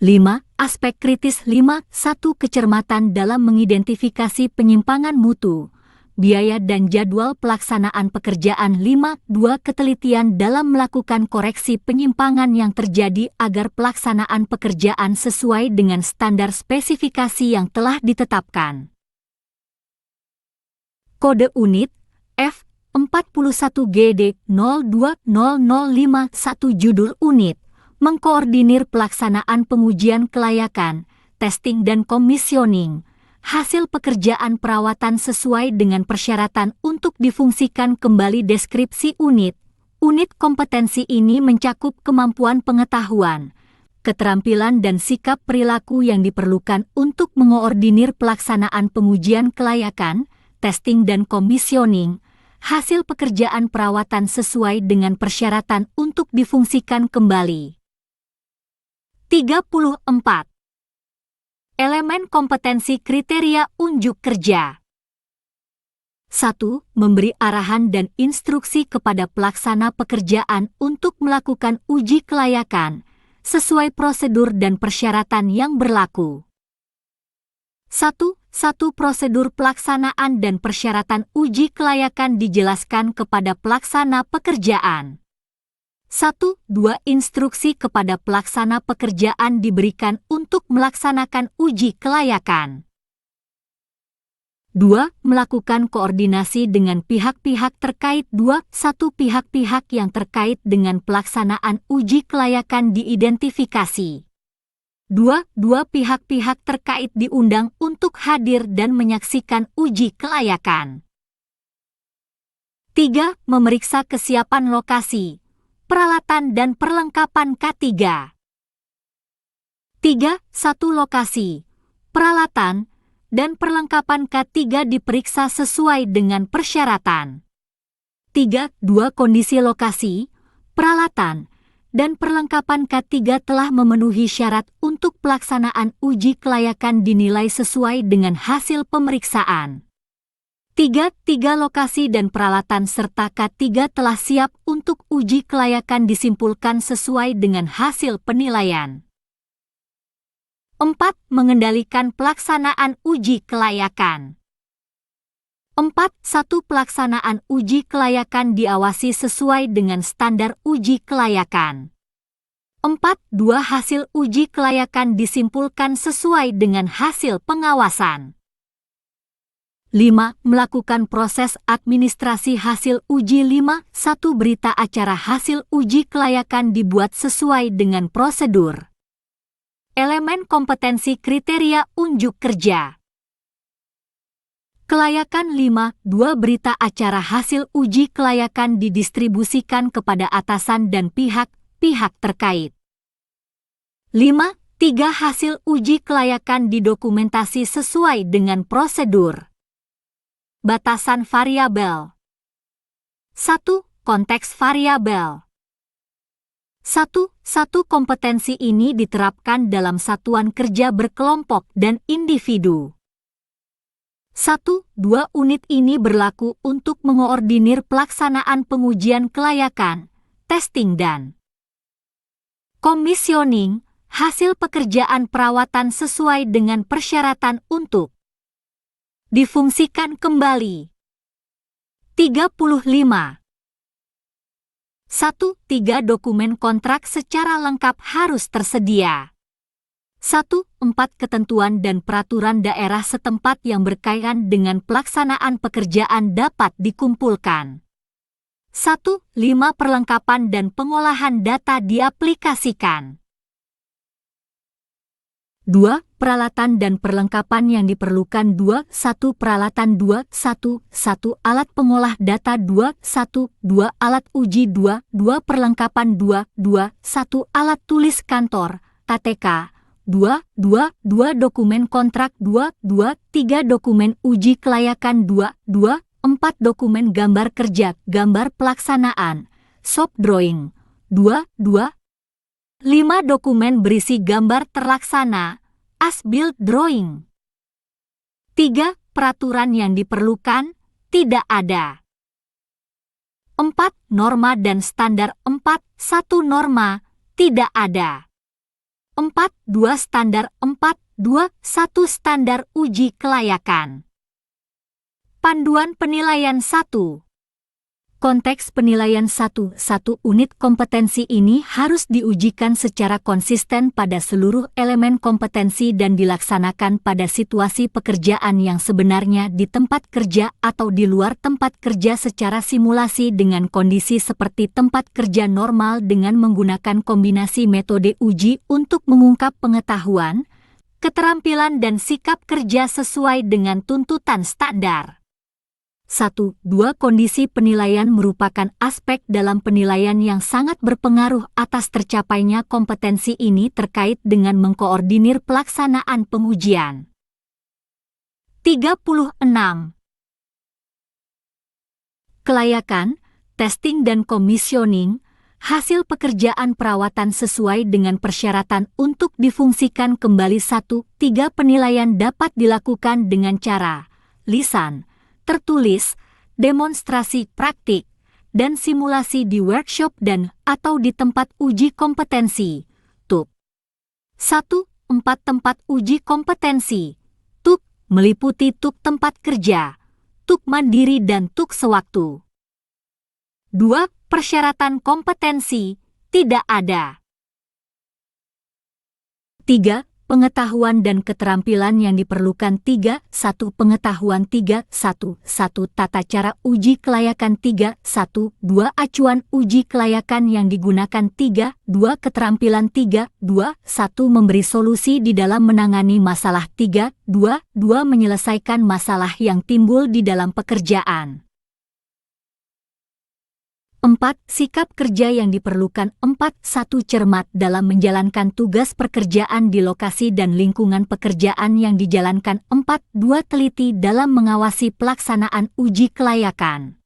Speaker 1: 5. Aspek kritis 5. 1. Kecermatan dalam mengidentifikasi penyimpangan mutu, biaya dan jadwal pelaksanaan pekerjaan 5. 2. Ketelitian dalam melakukan koreksi penyimpangan yang terjadi agar pelaksanaan pekerjaan sesuai dengan standar spesifikasi yang telah ditetapkan. Kode unit F41GD 020051 judul unit mengkoordinir pelaksanaan pengujian kelayakan, testing dan commissioning hasil pekerjaan perawatan sesuai dengan persyaratan untuk difungsikan kembali. Deskripsi unit. Unit kompetensi ini mencakup kemampuan pengetahuan, keterampilan dan sikap perilaku yang diperlukan untuk mengoordinir pelaksanaan pengujian kelayakan, testing dan commissioning hasil pekerjaan perawatan sesuai dengan persyaratan untuk difungsikan kembali. 34. Elemen kompetensi kriteria unjuk kerja. 1. Memberi arahan dan instruksi kepada pelaksana pekerjaan untuk melakukan uji kelayakan sesuai prosedur dan persyaratan yang berlaku. 1. Prosedur pelaksanaan dan persyaratan uji kelayakan dijelaskan kepada pelaksana pekerjaan. 1. 2. Instruksi kepada pelaksana pekerjaan diberikan untuk melaksanakan uji kelayakan. 2. Melakukan koordinasi dengan pihak-pihak terkait. 2. 1. Pihak-pihak yang terkait dengan pelaksanaan uji kelayakan diidentifikasi. 2. Pihak-pihak terkait diundang untuk hadir dan menyaksikan uji kelayakan. 3. Memeriksa kesiapan lokasi, peralatan dan perlengkapan K3. 3. 1. Lokasi, peralatan, dan perlengkapan K3 diperiksa sesuai dengan persyaratan. 3. 2. Kondisi lokasi, peralatan, dan perlengkapan K3 telah memenuhi syarat untuk pelaksanaan uji kelayakan dinilai sesuai dengan hasil pemeriksaan. Tiga lokasi dan peralatan serta K3 telah siap untuk uji kelayakan disimpulkan sesuai dengan hasil penilaian. 4. Mengendalikan pelaksanaan uji kelayakan. 4.1. Pelaksanaan uji kelayakan diawasi sesuai dengan standar uji kelayakan. 4.2. Hasil uji kelayakan disimpulkan sesuai dengan hasil pengawasan. 5. Melakukan proses administrasi hasil uji. 5.1. Berita acara hasil uji kelayakan dibuat sesuai dengan prosedur. Elemen kompetensi kriteria unjuk kerja. Kelayakan. 5.2. Berita acara hasil uji kelayakan didistribusikan kepada atasan dan pihak-pihak terkait. 5.3. Hasil uji kelayakan didokumentasi sesuai dengan prosedur. Batasan variabel. 1. Konteks variabel. 1. Kompetensi ini diterapkan dalam satuan kerja berkelompok dan individu. 1. 2. Unit ini berlaku untuk mengoordinir pelaksanaan pengujian kelayakan, testing dan commissioning, hasil pekerjaan perawatan sesuai dengan persyaratan untuk difungsikan kembali. 35. 1. 3. Dokumen kontrak secara lengkap harus tersedia. 1. 4. Ketentuan dan peraturan daerah setempat yang berkaitan dengan pelaksanaan pekerjaan dapat dikumpulkan. 1. 5. Perlengkapan dan pengolahan data diaplikasikan. 2. Peralatan dan perlengkapan yang diperlukan. 2. 1. Peralatan. 2. 1. 1. Alat pengolah data. 2. 1. 2. Alat uji. 2. 2. Perlengkapan. 2. 2. 1. Alat tulis kantor, KTK. 2. 2. 2. Dokumen kontrak. 2. 2. 3. Dokumen uji kelayakan. 2. 2. 4. Dokumen gambar kerja, gambar pelaksanaan, shop drawing. 2. 2. 5. Dokumen berisi gambar terlaksana, as-built drawing. 3. Peraturan yang diperlukan, tidak ada. 4. Norma dan standar. 4. 1. Norma, tidak ada. 4. 2. Standar. 4. 2. 1. Standar uji kelayakan. Panduan penilaian 1. Konteks penilaian. 1. 1. Unit kompetensi ini harus diujikan secara konsisten pada seluruh elemen kompetensi dan dilaksanakan pada situasi pekerjaan yang sebenarnya di tempat kerja atau di luar tempat kerja secara simulasi dengan kondisi seperti tempat kerja normal dengan menggunakan kombinasi metode uji untuk mengungkap pengetahuan, keterampilan dan sikap kerja sesuai dengan tuntutan standar. 1. 2. Kondisi penilaian merupakan aspek dalam penilaian yang sangat berpengaruh atas tercapainya kompetensi ini terkait dengan mengkoordinir pelaksanaan pengujian. 36. Kelayakan, testing dan commissioning, hasil pekerjaan perawatan sesuai dengan persyaratan untuk difungsikan kembali. 1. 3. Penilaian dapat dilakukan dengan cara lisan, tertulis, demonstrasi praktik, dan simulasi di workshop dan atau di tempat uji kompetensi. TUK. 1. 4. Tempat uji kompetensi. TUK meliputi TUK tempat kerja, TUK mandiri dan TUK sewaktu. 2. Persyaratan kompetensi, tidak ada. 3. Pengetahuan dan keterampilan yang diperlukan. 3. 1. Pengetahuan. 3. 1. 1. Tata cara uji kelayakan. 3. 1. 2. Acuan uji kelayakan yang digunakan. 3. 2. Keterampilan. 3. 2. 1. Memberi solusi di dalam menangani masalah. 3. 2. 2. Menyelesaikan masalah yang timbul di dalam pekerjaan. 4. Sikap kerja yang diperlukan. 4. 1. Cermat dalam menjalankan tugas pekerjaan di lokasi dan lingkungan pekerjaan yang dijalankan. 4. 2. Teliti dalam mengawasi pelaksanaan uji kelayakan.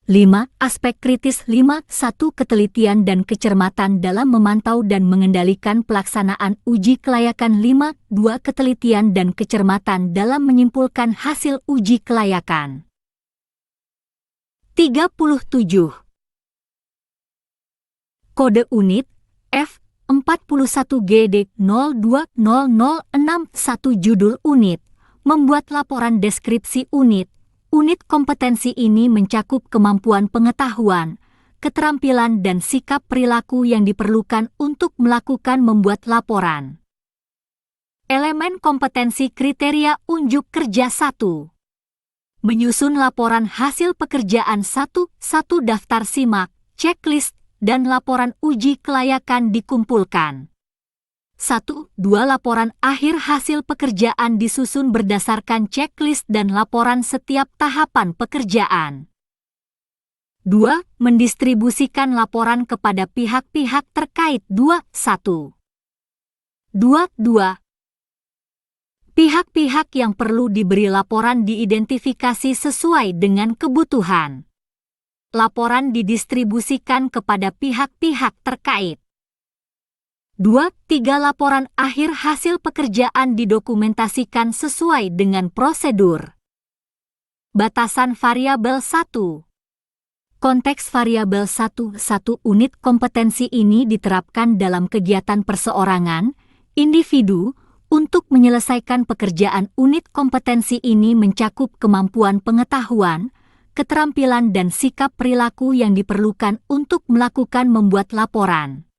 Speaker 1: 5. Aspek kritis 5. 1. Ketelitian dan kecermatan dalam memantau dan mengendalikan pelaksanaan uji kelayakan 5. 2. Ketelitian dan kecermatan dalam menyimpulkan hasil uji kelayakan. 37. Kode unit F41GD020061 judul unit, membuat laporan deskripsi unit. Unit kompetensi ini mencakup kemampuan pengetahuan, keterampilan dan sikap perilaku yang diperlukan untuk melakukan membuat laporan. Elemen kompetensi kriteria unjuk kerja 1. Menyusun laporan hasil pekerjaan 1. Daftar simak, checklist, dan laporan uji kelayakan dikumpulkan. 1. 2. Laporan akhir hasil pekerjaan disusun berdasarkan checklist dan laporan setiap tahapan pekerjaan. 2. Mendistribusikan laporan kepada pihak-pihak terkait 2. 2. Pihak-pihak yang perlu diberi laporan diidentifikasi sesuai dengan kebutuhan. Laporan didistribusikan kepada pihak-pihak terkait. 2. 3. Laporan akhir hasil pekerjaan didokumentasikan sesuai dengan prosedur. Batasan variabel 1. Konteks variabel 1. Unit kompetensi ini diterapkan dalam kegiatan perseorangan, individu, untuk menyelesaikan pekerjaan. Unit kompetensi ini mencakup kemampuan pengetahuan, keterampilan dan sikap perilaku yang diperlukan untuk melakukan membuat laporan.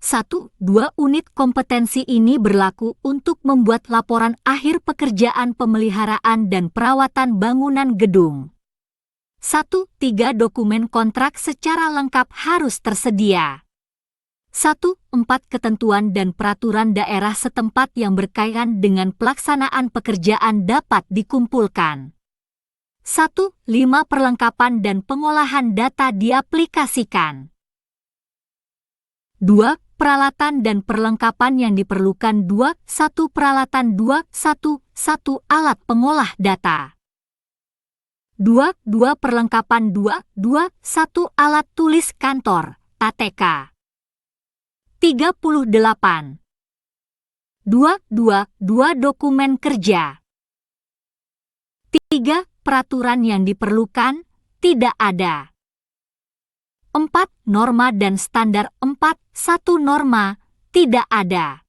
Speaker 1: 1. 2. Unit kompetensi ini berlaku untuk membuat laporan akhir pekerjaan pemeliharaan dan perawatan bangunan gedung. 1. 3. Dokumen kontrak secara lengkap harus tersedia. 1. 4. Ketentuan dan peraturan daerah setempat yang berkaitan dengan pelaksanaan pekerjaan dapat dikumpulkan. 1. 5. Perlengkapan dan pengolahan data diaplikasikan. 2. Peralatan dan perlengkapan yang diperlukan 2. 1. Peralatan 2. 1. Alat pengolah data. 2. Perlengkapan 2. 1. Alat tulis kantor, ATK. 38. 2. Dokumen kerja. 3. Peraturan yang diperlukan, tidak ada. 4. Norma dan standar 4. 1. Norma, tidak ada.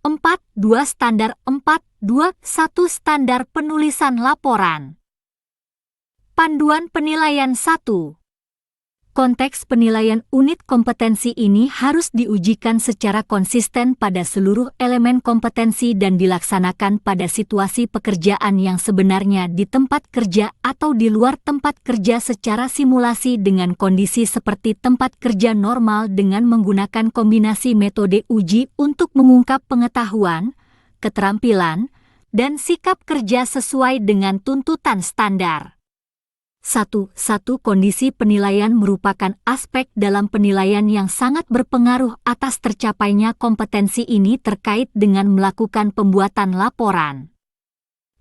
Speaker 1: 4. 2. Standar 4. 2. 1. Standar penulisan laporan. Panduan penilaian 1. Konteks penilaian unit kompetensi ini harus diujikan secara konsisten pada seluruh elemen kompetensi dan dilaksanakan pada situasi pekerjaan yang sebenarnya di tempat kerja atau di luar tempat kerja secara simulasi dengan kondisi seperti tempat kerja normal dengan menggunakan kombinasi metode uji untuk mengungkap pengetahuan, keterampilan, dan sikap kerja sesuai dengan tuntutan standar. 1. Kondisi penilaian merupakan aspek dalam penilaian yang sangat berpengaruh atas tercapainya kompetensi ini terkait dengan melakukan pembuatan laporan.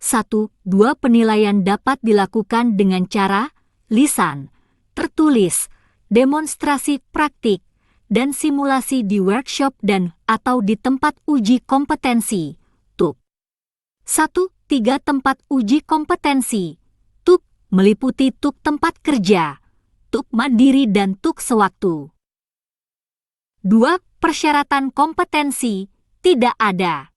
Speaker 1: 1. 2. Penilaian dapat dilakukan dengan cara lisan, tertulis, demonstrasi praktik, dan simulasi di workshop dan atau di tempat uji kompetensi, TUK. 1. 3. Tempat uji kompetensi, TUK, meliputi TUK tempat kerja, TUK mandiri dan TUK sewaktu. 2. Persyaratan kompetensi, tidak ada.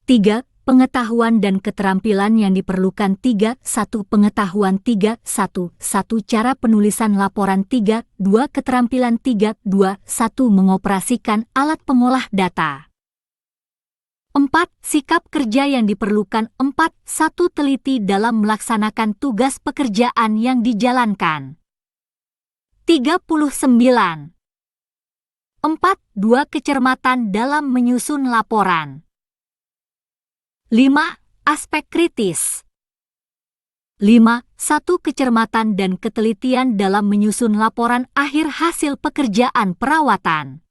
Speaker 1: 3. Pengetahuan dan keterampilan yang diperlukan 3. 1. Pengetahuan 3. 1. Cara penulisan laporan 3. 2. Keterampilan 3. 2. 1. Mengoperasikan alat pengolah data. 4. Sikap kerja yang diperlukan 4. 1. Teliti dalam melaksanakan tugas pekerjaan yang dijalankan. 39. 4. 2. Kecermatan dalam menyusun laporan. 5. Aspek kritis. 5. 1. Kecermatan dan ketelitian dalam menyusun laporan akhir hasil pekerjaan perawatan.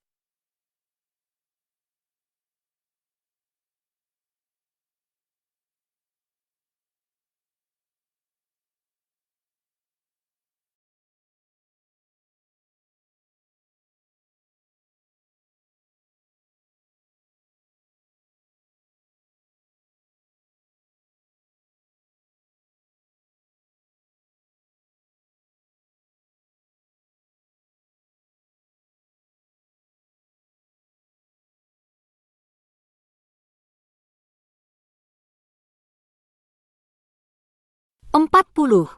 Speaker 1: 40.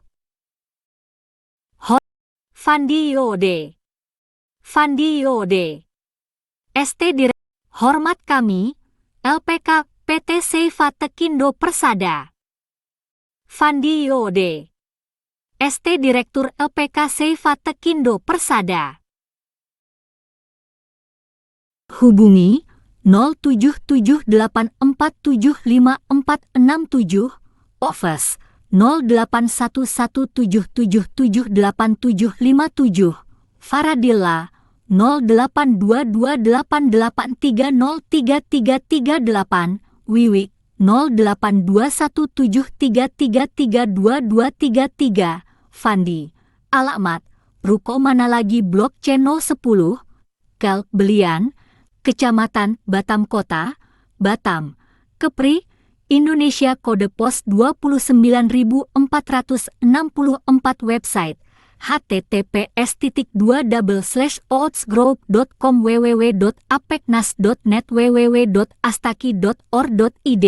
Speaker 1: Fandi Yode. Fandi Yode. ST Direk. Hormat kami, LPK PT Seifa Tekindo Persada. Fandi Yode. ST Direktur LPK Seifa Tekindo Persada. Hubungi 0778475467, Office 0811778757, Faradilla 082288303338, Wiwik 082173332233, Fandi. Alamat, Ruko Manalagi Blok C 010, Kel Belian, Kecamatan Batam Kota, Batam, Kepri, Indonesia. Kode pos 29464. Website https://outsgroup.com, www.apeknas.net, www.astaki.or.id.